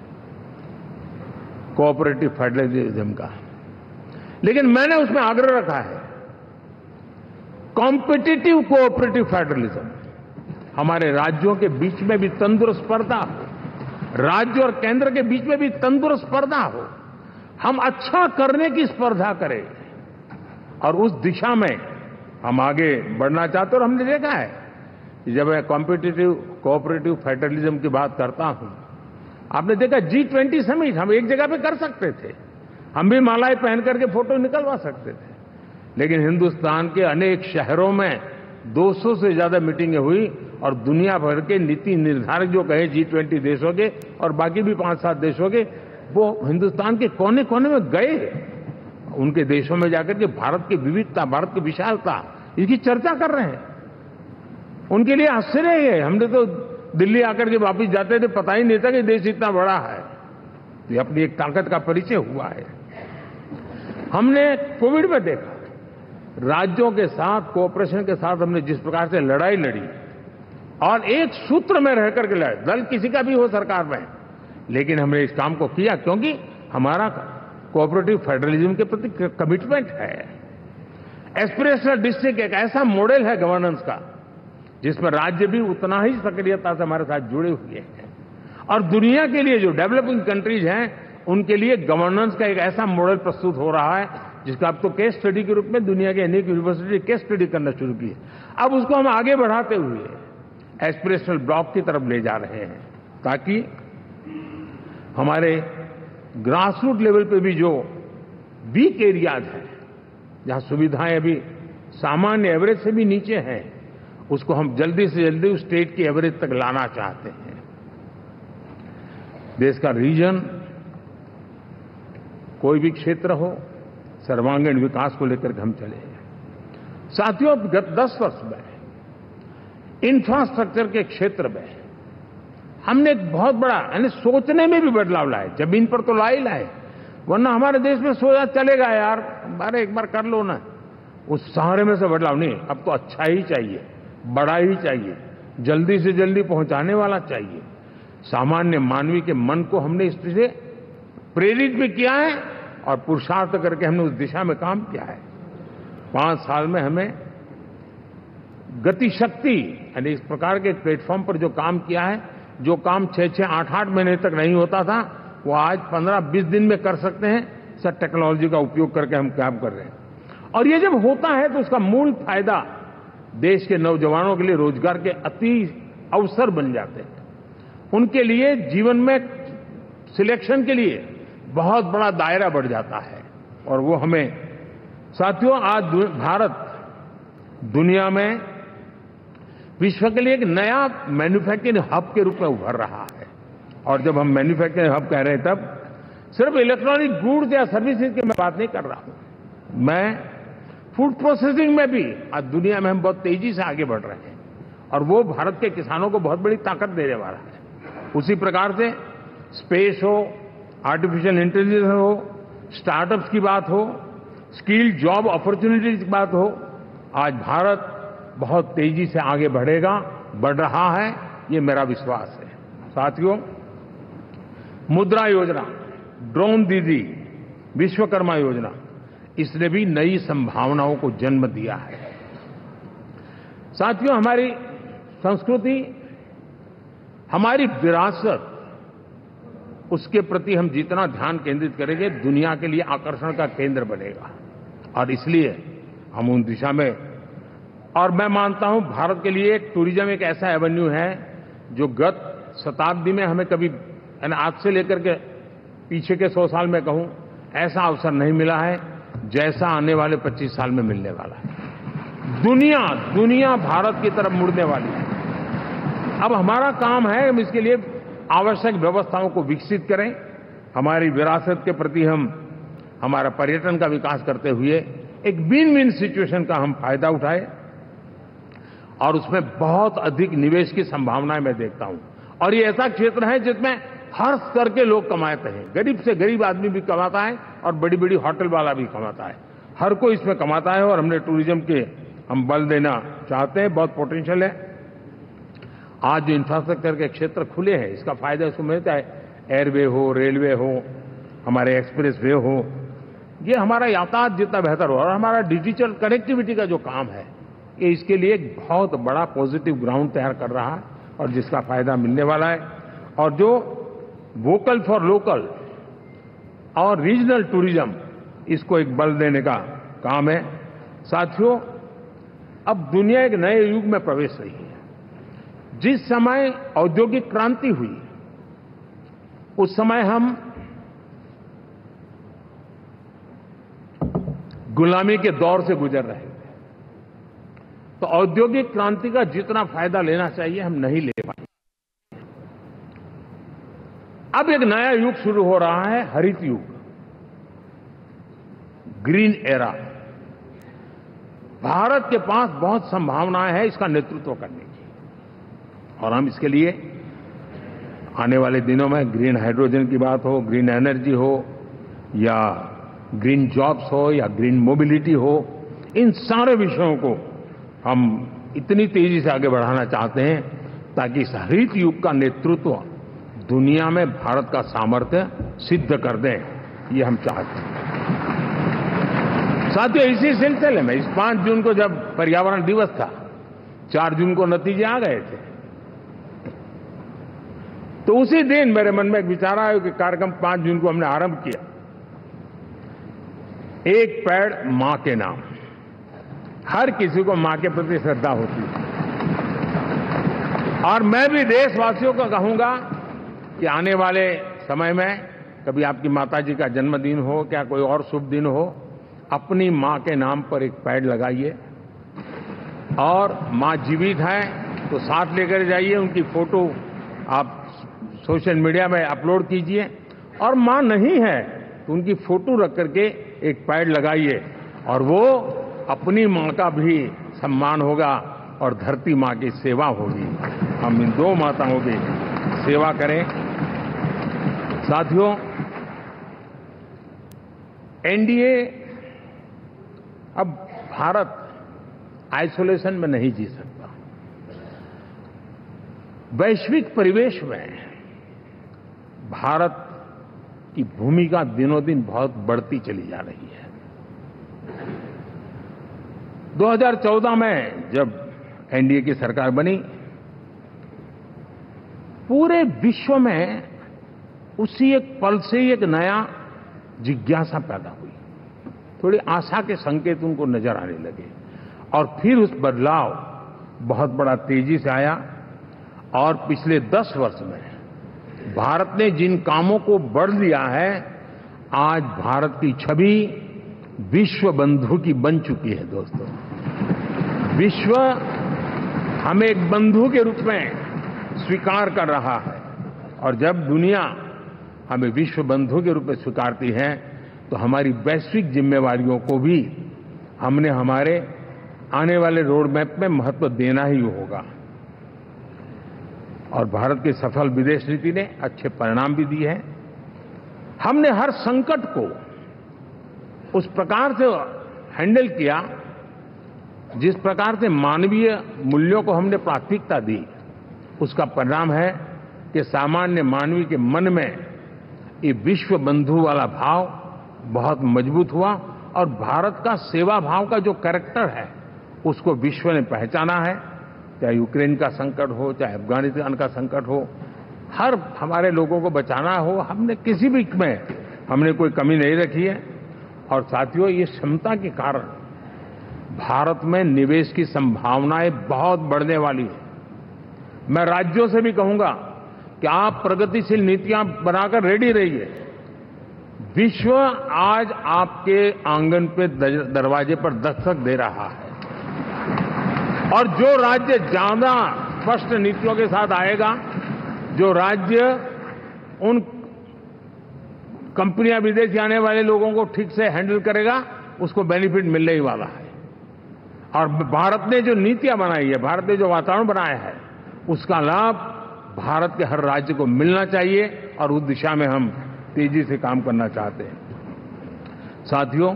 कोऑपरेटिव फेडरलिज्म का, लेकिन मैंने उसमें आग्रह रखा है कॉम्पिटिटिव कोऑपरेटिव फेडरलिज्म। हमारे राज्यों के बीच में भी तंदुरुस्त स्पर्धा हो, राज्य और केंद्र के बीच में भी तंदुरुस्त स्पर्धा हो, हम अच्छा करने की स्पर्धा करें, और उस दिशा में हम आगे बढ़ना चाहते हैं। और हमने देखा है कि जब मैं कॉम्पिटिटिव कोऑपरेटिव फेडरलिज्म की बात करता हूं, आपने देखा G20 समिट हम एक जगह पे कर सकते थे, हम भी मालाएं पहन करके फोटो निकलवा सकते थे, लेकिन हिंदुस्तान के अनेक शहरों में 200 से ज्यादा मीटिंगें हुई, और दुनिया भर के नीति निर्धारक जो कहे G20 देशों के और बाकी भी 5-7 देशों के, वो हिंदुस्तान के कोने कोने में गए, उनके देशों में जाकर के भारत की विविधता, भारत की विशालता, इसकी चर्चा कर रहे हैं। उनके लिए आश्चर्य है, हमने तो दिल्ली आकर के वापस जाते थे, पता ही नहीं था कि देश इतना बड़ा है। तो ये अपनी एक ताकत का परिचय हुआ है। हमने कोविड में देखा, राज्यों के साथ, कोऑपरेशन के साथ हमने जिस प्रकार से लड़ाई लड़ी, और एक सूत्र में रह करके लड़े, दल किसी का भी हो सरकार में, लेकिन हमने इस काम को किया क्योंकि हमारा कोऑपरेटिव फेडरलिज्म के प्रति कमिटमेंट है। एस्पिरेशनल डिस्ट्रिक्ट एक ऐसा मॉडल है गवर्नेंस का जिसमें राज्य भी उतना ही सक्रियता से हमारे साथ जुड़े हुए हैं। और दुनिया के लिए जो डेवलपिंग कंट्रीज हैं, उनके लिए गवर्नेंस का एक ऐसा मॉडल प्रस्तुत हो रहा है जिसका अब तो केस स्टडी के रूप में दुनिया के अनेक यूनिवर्सिटी केस स्टडी करना शुरू की है। अब उसको हम आगे बढ़ाते हुए एस्पिरेशनल ब्लॉक की तरफ ले जा रहे हैं, ताकि हमारे ग्रास रूट लेवल पे भी जो वीक एरियाज हैं, जहां सुविधाएं अभी सामान्य एवरेज से भी नीचे हैं, उसको हम जल्दी से जल्दी उस स्टेट की एवरेज तक लाना चाहते हैं। देश का रीजन, कोई भी क्षेत्र हो, सर्वांगीण विकास को लेकर के हम चले हैं। साथियों, गत 10 वर्ष में इंफ्रास्ट्रक्चर के क्षेत्र में हमने एक बहुत बड़ा, यानी सोचने में भी बदलाव लाए। जमीन पर तो लाए, वरना हमारे देश में सोचा चलेगा यार, अरे एक बार कर लो ना, उस सहारे में से बदलाव नहीं। अब तो अच्छा ही चाहिए, बड़ा ही चाहिए, जल्दी से जल्दी पहुंचाने वाला चाहिए। सामान्य मानवी के मन को हमने इससे प्रेरित भी किया है और पुरुषार्थ करके हमने उस दिशा में काम किया है। 5 साल में हमें गति शक्ति, यानी इस प्रकार के प्लेटफॉर्म पर जो काम किया है, जो काम 6-6, 8-8 महीने तक नहीं होता था, वो आज 15-20 दिन में कर सकते हैं। सर, टेक्नोलॉजी का उपयोग करके हम काम कर रहे हैं। और ये जब होता है तो उसका मूल फायदा देश के नौजवानों के लिए रोजगार के अति अवसर बन जाते हैं। उनके लिए जीवन में सिलेक्शन के लिए बहुत बड़ा दायरा बढ़ जाता है। और वो हमें, साथियों, आज भारत दुनिया में विश्व के लिए एक नया मैन्युफैक्चरिंग हब के रूप में उभर रहा है। और जब हम मैन्युफैक्चरिंग हब कह रहे हैं, तब सिर्फ इलेक्ट्रॉनिक गुड्स या सर्विसेज की मैं बात नहीं कर रहा हूं। मैं फूड प्रोसेसिंग में भी आज दुनिया में हम बहुत तेजी से आगे बढ़ रहे हैं, और वो भारत के किसानों को बहुत बड़ी ताकत देने वाला है। उसी प्रकार से स्पेस हो, आर्टिफिशियल इंटेलिजेंस हो, स्टार्टअप्स की बात हो, स्किल जॉब अपॉर्चुनिटीज की बात हो, आज भारत बहुत तेजी से आगे बढ़ेगा, बढ़ रहा है, ये मेरा विश्वास है। साथियों, मुद्रा योजना, ड्रोन दीदी, विश्वकर्मा योजना, इसने भी नई संभावनाओं को जन्म दिया है। साथियों, हमारी संस्कृति, हमारी विरासत, उसके प्रति हम जितना ध्यान केंद्रित करेंगे, दुनिया के लिए आकर्षण का केंद्र बनेगा। और इसलिए हम उन दिशा में, और मैं मानता हूं भारत के लिए टूरिज्म एक ऐसा एवेन्यू है जो गत शताब्दी में हमें कभी, आज से लेकर के पीछे के 100 साल में कहूं, ऐसा अवसर नहीं मिला है जैसा आने वाले 25 साल में मिलने वाला है। दुनिया भारत की तरफ मुड़ने वाली है। अब हमारा काम है हम इसके लिए आवश्यक व्यवस्थाओं को विकसित करें, हमारी विरासत के प्रति हम हमारा पर्यटन का विकास करते हुए एक विन विन सिचुएशन का हम फायदा उठाएं, और उसमें बहुत अधिक निवेश की संभावनाएं मैं देखता हूं। और ये ऐसा क्षेत्र है जिसमें हर स्तर के लोग कमाते हैं, गरीब से गरीब आदमी भी कमाता है और बड़ी बड़ी होटल वाला भी कमाता है, हर कोई इसमें कमाता है। और हमने टूरिज्म के हम बल देना चाहते हैं, बहुत पोटेंशियल है। आज जो इंफ्रास्ट्रक्चर के क्षेत्र खुले हैं, इसका फायदा इसको मिलता है। एयरवे हो, रेलवे हो, हमारे एक्सप्रेस वे हो, ये हमारा यातायात जितना बेहतर हो, और हमारा डिजिटल कनेक्टिविटी का जो काम है, ये इसके लिए एक बहुत बड़ा पॉजिटिव ग्राउंड तैयार कर रहा है, और जिसका फायदा मिलने वाला है। और जो वोकल फॉर लोकल और रीजनल टूरिज्म, इसको एक बल देने का काम है। साथियों, अब दुनिया एक नए युग में प्रवेश रही है। जिस समय औद्योगिक क्रांति हुई, उस समय हम गुलामी के दौर से गुजर रहे थे। तो औद्योगिक क्रांति का जितना फायदा लेना चाहिए हम नहीं ले पाए। अब एक नया युग शुरू हो रहा है, हरित युग, ग्रीन एरा। भारत के पास बहुत संभावनाएं हैं इसका नेतृत्व करने की, और हम इसके लिए आने वाले दिनों में ग्रीन हाइड्रोजन की बात हो, ग्रीन एनर्जी हो, या ग्रीन जॉब्स हो, या ग्रीन मोबिलिटी हो, इन सारे विषयों को हम इतनी तेजी से आगे बढ़ाना चाहते हैं ताकि इस हरित युग का नेतृत्व दुनिया में भारत का सामर्थ्य सिद्ध कर दें, ये हम चाहते हैं। साथियों, इसी सिलसिले में इस 5 जून को जब पर्यावरण दिवस था, 4 जून को नतीजे आ गए थे। तो उसी दिन मेरे मन में एक विचार आया कि कार्यक्रम 5 जून को हमने आरंभ किया, एक पेड़ मां के नाम। हर किसी को मां के प्रति श्रद्धा होती है, और मैं भी देशवासियों को कहूंगा कि आने वाले समय में कभी आपकी माताजी का जन्मदिन हो, क्या कोई और शुभ दिन हो, अपनी मां के नाम पर एक पेड़ लगाइए, और मां जीवित है तो साथ लेकर जाइए, उनकी फोटो आप सोशल मीडिया में अपलोड कीजिए, और मां नहीं है तो उनकी फोटो रख करके एक पेड़ लगाइए, और वो अपनी मां का भी सम्मान होगा और धरती मां की सेवा होगी। हम इन 2 माताओं की सेवा करें। साथियों, एनडीए, अब भारत आइसोलेशन में नहीं जी सकता। वैश्विक परिवेश में भारत की भूमिका दिनों दिन बहुत बढ़ती चली जा रही है। 2014 में जब एनडीए की सरकार बनी, पूरे विश्व में उसी एक पल से एक नया जिज्ञासा पैदा हुई, थोड़ी आशा के संकेत उनको नजर आने लगे, और फिर उस बदलाव बहुत बड़ा तेजी से आया। और पिछले 10 वर्ष में भारत ने जिन कामों को बढ़ लिया है, आज भारत की छवि विश्व बंधु की बन चुकी है। दोस्तों, विश्व हमें एक बंधु के रूप में स्वीकार कर रहा है, और जब दुनिया हमें विश्व बंधु के रूप में स्वीकारती है तो हमारी वैश्विक जिम्मेवारियों को भी हमने हमारे आने वाले रोड मैप में महत्व देना ही होगा। और भारत की सफल विदेश नीति ने अच्छे परिणाम भी दिए हैं। हमने हर संकट को उस प्रकार से हैंडल किया जिस प्रकार से मानवीय मूल्यों को हमने प्राथमिकता दी, उसका परिणाम है कि सामान्य मानवी के मन में ये विश्व बंधु वाला भाव बहुत मजबूत हुआ, और भारत का सेवा भाव का जो कैरेक्टर है उसको विश्व ने पहचाना है। चाहे यूक्रेन का संकट हो, चाहे अफगानिस्तान का संकट हो, हर हमारे लोगों को बचाना हो, हमने किसी भी में हमने कोई कमी नहीं रखी है। और साथियों, ये क्षमता के कारण भारत में निवेश की संभावनाएं बहुत बढ़ने वाली है। मैं राज्यों से भी कहूंगा कि आप प्रगतिशील नीतियां बनाकर रेडी रहिए। विश्व आज आपके आंगन पे दरवाजे पर दस्तक दे रहा है, और जो राज्य ज्यादा स्पष्ट नीतियों के साथ आएगा, जो राज्य उन कंपनियां विदेश जाने वाले लोगों को ठीक से हैंडल करेगा, उसको बेनिफिट मिलने ही वाला है। और भारत ने जो नीतियां बनाई है, भारत ने जो वातावरण बनाया है, उसका लाभ भारत के हर राज्य को मिलना चाहिए, और उस दिशा में हम तेजी से काम करना चाहते हैं। साथियों,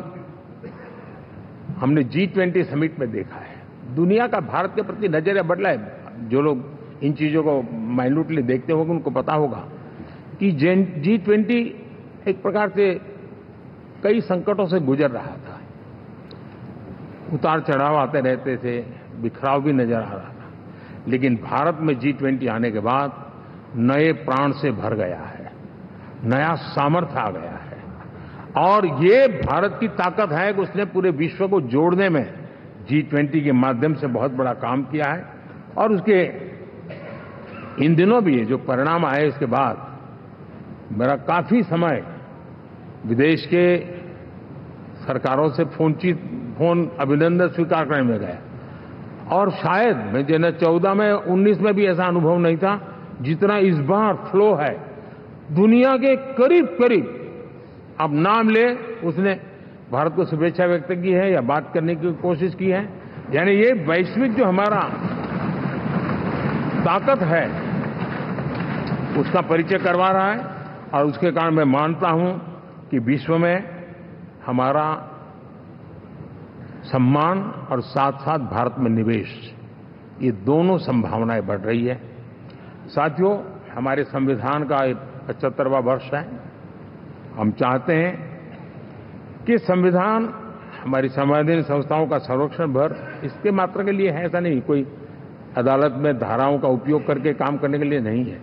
हमने G20 समिट में देखा है, दुनिया का भारत के प्रति नजरिया बदला है। जो लोग इन चीजों को माइन्यूटली देखते होंगे उनको पता होगा कि G20 एक प्रकार से कई संकटों से गुजर रहा था। उतार चढ़ाव आते रहते थे, बिखराव भी नजर आ रहा था, लेकिन भारत में G20 आने के बाद नए प्राण से भर गया है, नया सामर्थ्य आ गया है। और ये भारत की ताकत है कि उसने पूरे विश्व को जोड़ने में G20 के माध्यम से बहुत बड़ा काम किया है। और उसके इन दिनों भी जो परिणाम आए, इसके बाद मेरा काफी समय विदेश के सरकारों से फोन अभिनंदन स्वीकार करने में गया, और शायद मैं 14 में 19 में भी ऐसा अनुभव नहीं था जितना इस बार फ्लो है। दुनिया के करीब करीब, अब नाम ले, उसने भारत को शुभेच्छा व्यक्त की है या बात करने की कोशिश की है। यानी ये वैश्विक जो हमारा ताकत है उसका परिचय करवा रहा है, और उसके कारण मैं मानता हूं कि विश्व में हमारा सम्मान और साथ साथ भारत में निवेश, ये दोनों संभावनाएं बढ़ रही है। साथियों, हमारे संविधान का 75वां वर्ष है। हम चाहते हैं कि संविधान हमारी संवैधानिक संस्थाओं का संरक्षण भर इसके मात्र के लिए है, ऐसा नहीं, कोई अदालत में धाराओं का उपयोग करके काम करने के लिए नहीं है।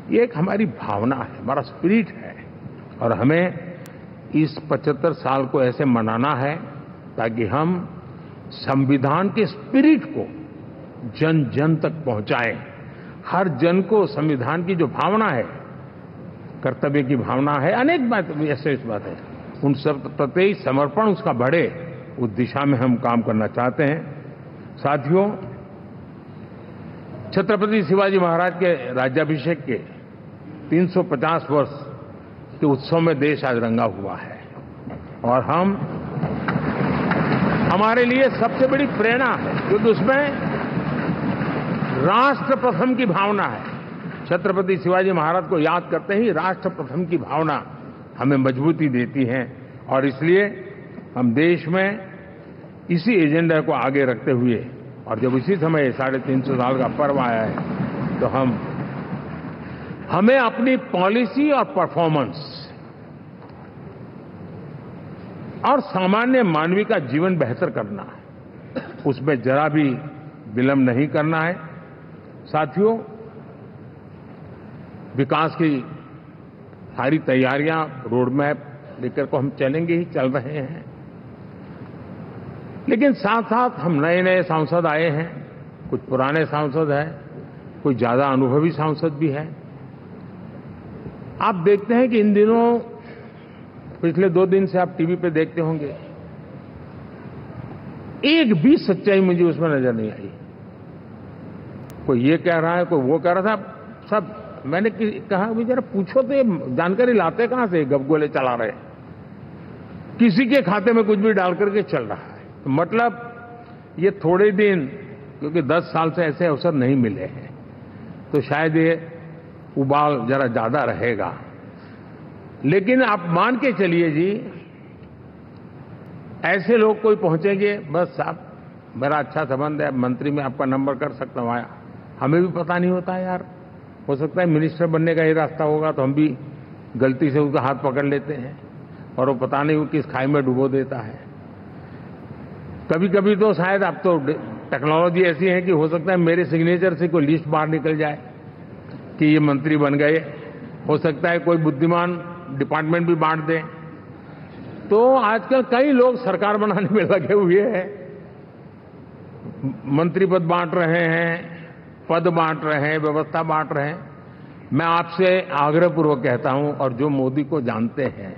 ये एक हमारी भावना है, हमारा स्पिरिट है, और हमें इस 75 साल को ऐसे मनाना है ताकि हम संविधान के स्पिरिट को जन जन तक पहुंचाएं। हर जन को संविधान की जो भावना है, कर्तव्य की भावना है, अनेक बात ऐसे इस बात है, उन सब प्रति समर्पण उसका बढ़े, उस दिशा में हम काम करना चाहते हैं। साथियों, छत्रपति शिवाजी महाराज के राज्याभिषेक के 350 वर्ष के उत्सव में देश आज रंगा हुआ है, और हमारे लिए सबसे बड़ी प्रेरणा है, क्योंकि उसमें राष्ट्र प्रथम की भावना है। छत्रपति शिवाजी महाराज को याद करते ही राष्ट्र प्रथम की भावना हमें मजबूती देती है, और इसलिए हम देश में इसी एजेंडा को आगे रखते हुए, और जब इसी समय 350 साल का पर्व आया है, तो हमें अपनी पॉलिसी और परफॉर्मेंस और सामान्य मानवीय का जीवन बेहतर करना है, उसमें जरा भी विलंब नहीं करना है। साथियों, विकास की सारी तैयारियां, रोड मैप लेकर को हम चलेंगे ही, चल रहे हैं, लेकिन साथ साथ हम नए नए सांसद आए हैं, कुछ पुराने सांसद हैं, कुछ ज्यादा अनुभवी सांसद भी हैं। आप देखते हैं कि इन दिनों, पिछले 2 दिन से आप टीवी पे देखते होंगे, एक भी सच्चाई मुझे उसमें नजर नहीं आई। कोई ये कह रहा है, कोई वो कह रहा था, सब मैंने कहा भी जरा पूछो तो ये जानकारी लाते कहां से, गपगोले चला रहे, किसी के खाते में कुछ भी डाल करके चल रहा है। तो मतलब ये थोड़े दिन, क्योंकि 10 साल से ऐसे अवसर नहीं मिले हैं, तो शायद ये उबाल जरा ज्यादा रहेगा। लेकिन आप मान के चलिए जी, ऐसे लोग कोई पहुंचेंगे, बस साहब मेरा अच्छा संबंध है, मंत्री में आपका नंबर कर सकता हूं, आया, हमें भी पता नहीं होता यार, हो सकता है मिनिस्टर बनने का ही रास्ता होगा, तो हम भी गलती से उसका हाथ पकड़ लेते हैं, और वो पता नहीं वो किस खाई में डुबो देता है। कभी कभी तो शायद अब तो टेक्नोलॉजी ऐसी है कि हो सकता है मेरे सिग्नेचर से कोई लिस्ट बाहर निकल जाए कि ये मंत्री बन गए, हो सकता है कोई बुद्धिमान डिपार्टमेंट भी बांट दे। तो आजकल कई लोग सरकार बनाने में लगे हुए हैं, मंत्री पद बांट रहे हैं, पद बांट रहे हैं, व्यवस्था बांट रहे हैं। मैं आपसे आग्रहपूर्वक कहता हूं, और जो मोदी को जानते हैं,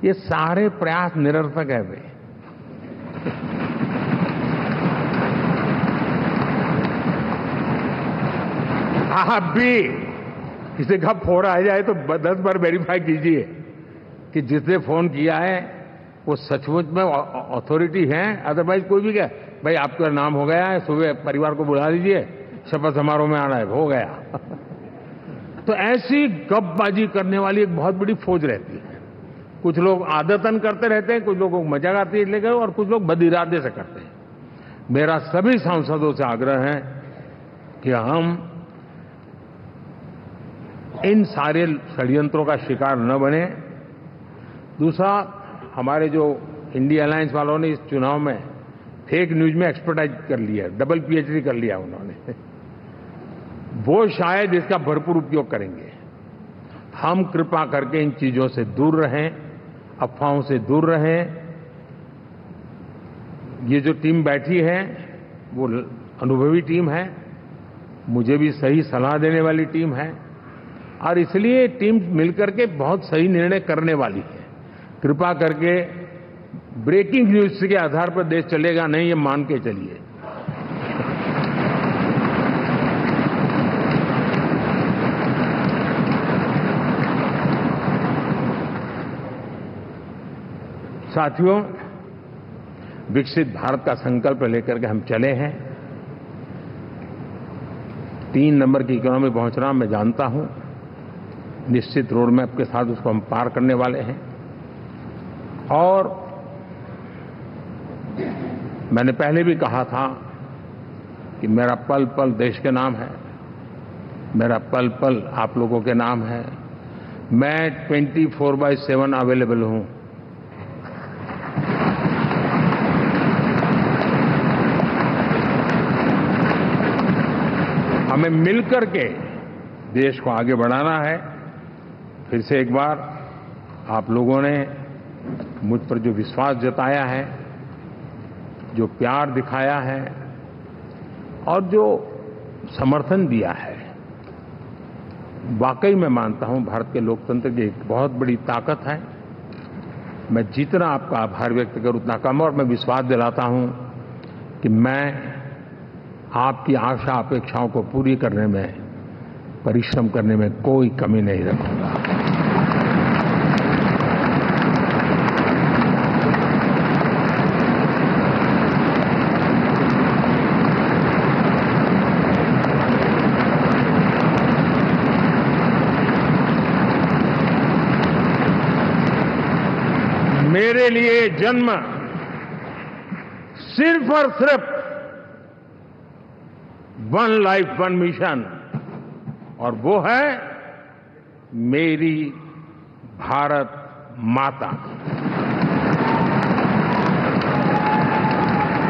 ये सारे प्रयास निरर्थक है वे। आप भी किसी का फोन आ जाए तो 10 बार वेरीफाई कीजिए कि जिसने फोन किया है वो सचमुच में अथॉरिटी है। अदरवाइज कोई भी कहे भाई आपका नाम हो गया है, सुबह परिवार को बुला लीजिए, शपथ समारोह में आना है, हो गया। तो ऐसी गपबाजी करने वाली एक बहुत बड़ी फौज रहती है। कुछ लोग आदतन करते रहते हैं, कुछ लोगों को मजाक आती है लेकर, और कुछ लोग बदइरादे से करते हैं। मेरा सभी सांसदों से आग्रह है कि हम इन सारे षड्यंत्रों का शिकार न बने। दूसरा, हमारे जो इंडिया अलायंस वालों ने इस चुनाव में फेक न्यूज में एक्सपर्टाइज कर लिया, डबल पीएचडी कर लिया उन्होंने, वो शायद इसका भरपूर उपयोग करेंगे। हम कृपा करके इन चीजों से दूर रहें, अफवाहों से दूर रहें। ये जो टीम बैठी है वो अनुभवी टीम है, मुझे भी सही सलाह देने वाली टीम है, और इसलिए टीम मिलकर के बहुत सही निर्णय करने वाली है। कृपा करके ब्रेकिंग न्यूज के आधार पर देश चलेगा नहीं, ये मान के चलिए। साथियों, विकसित भारत का संकल्प लेकर के हम चले हैं। 3 नंबर की इकोनॉमी पहुंचना मैं जानता हूं, निश्चित रोड मैप के साथ उसको हम पार करने वाले हैं। और मैंने पहले भी कहा था कि मेरा पल पल देश के नाम है, मेरा पल पल आप लोगों के नाम है। मैं 24/7 अवेलेबल हूं। हमें मिलकर के देश को आगे बढ़ाना है। फिर से एक बार आप लोगों ने मुझ पर जो विश्वास जताया है, जो प्यार दिखाया है और जो समर्थन दिया है, वाकई मैं मानता हूं भारत के लोकतंत्र की एक बहुत बड़ी ताकत है। मैं जितना आपका आभार व्यक्त करूं उतना कम, और मैं विश्वास दिलाता हूं कि मैं आपकी आशा अपेक्षाओं को पूरी करने में, परिश्रम करने में कोई कमी नहीं रखूंगा। मेरे लिए जन्म सिर्फ और सिर्फ वन लाइफ वन मिशन, और वो है मेरी भारत माता।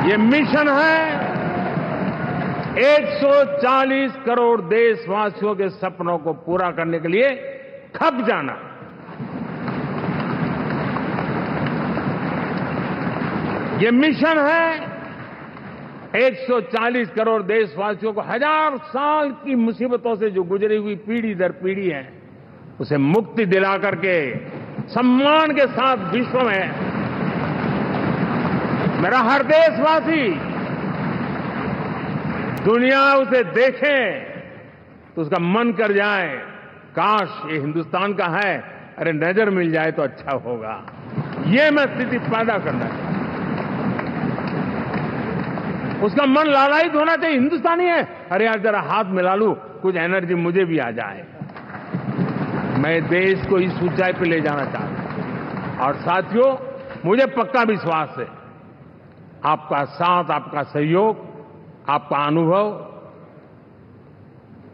ये मिशन है 140 करोड़ देशवासियों के सपनों को पूरा करने के लिए खप जाना। ये मिशन है 140 करोड़ देशवासियों को हजार साल की मुसीबतों से जो गुजरी हुई पीढ़ी दर पीढ़ी है, उसे मुक्ति दिला करके सम्मान के साथ विश्व में मेरा हर देशवासी दुनिया उसे देखे तो उसका मन कर जाए, काश ये हिंदुस्तान का है, अरे नजर मिल जाए तो अच्छा होगा। ये मैं स्थिति पैदा करना चाहता हूं। उसका मन लालायित होना चाहिए, हिंदुस्तानी है, अरे यार जरा हाथ मिला लूं, कुछ एनर्जी मुझे भी आ जाए। मैं देश को इस ऊंचाई पे ले जाना चाहता हूं। और साथियों, मुझे पक्का विश्वास है आपका साथ, आपका सहयोग, आपका अनुभव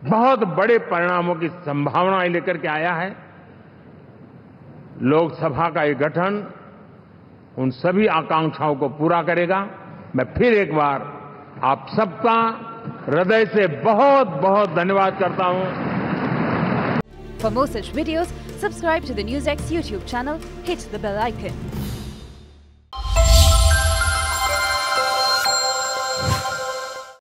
बहुत बड़े परिणामों की संभावनाएं लेकर के आया है। लोकसभा का ये गठन उन सभी आकांक्षाओं को पूरा करेगा। मैं फिर एक बार आप सबका हृदय से बहुत बहुत धन्यवाद करता हूं। For more such videos, subscribe to the NewsX YouTube channel, hit the bell icon.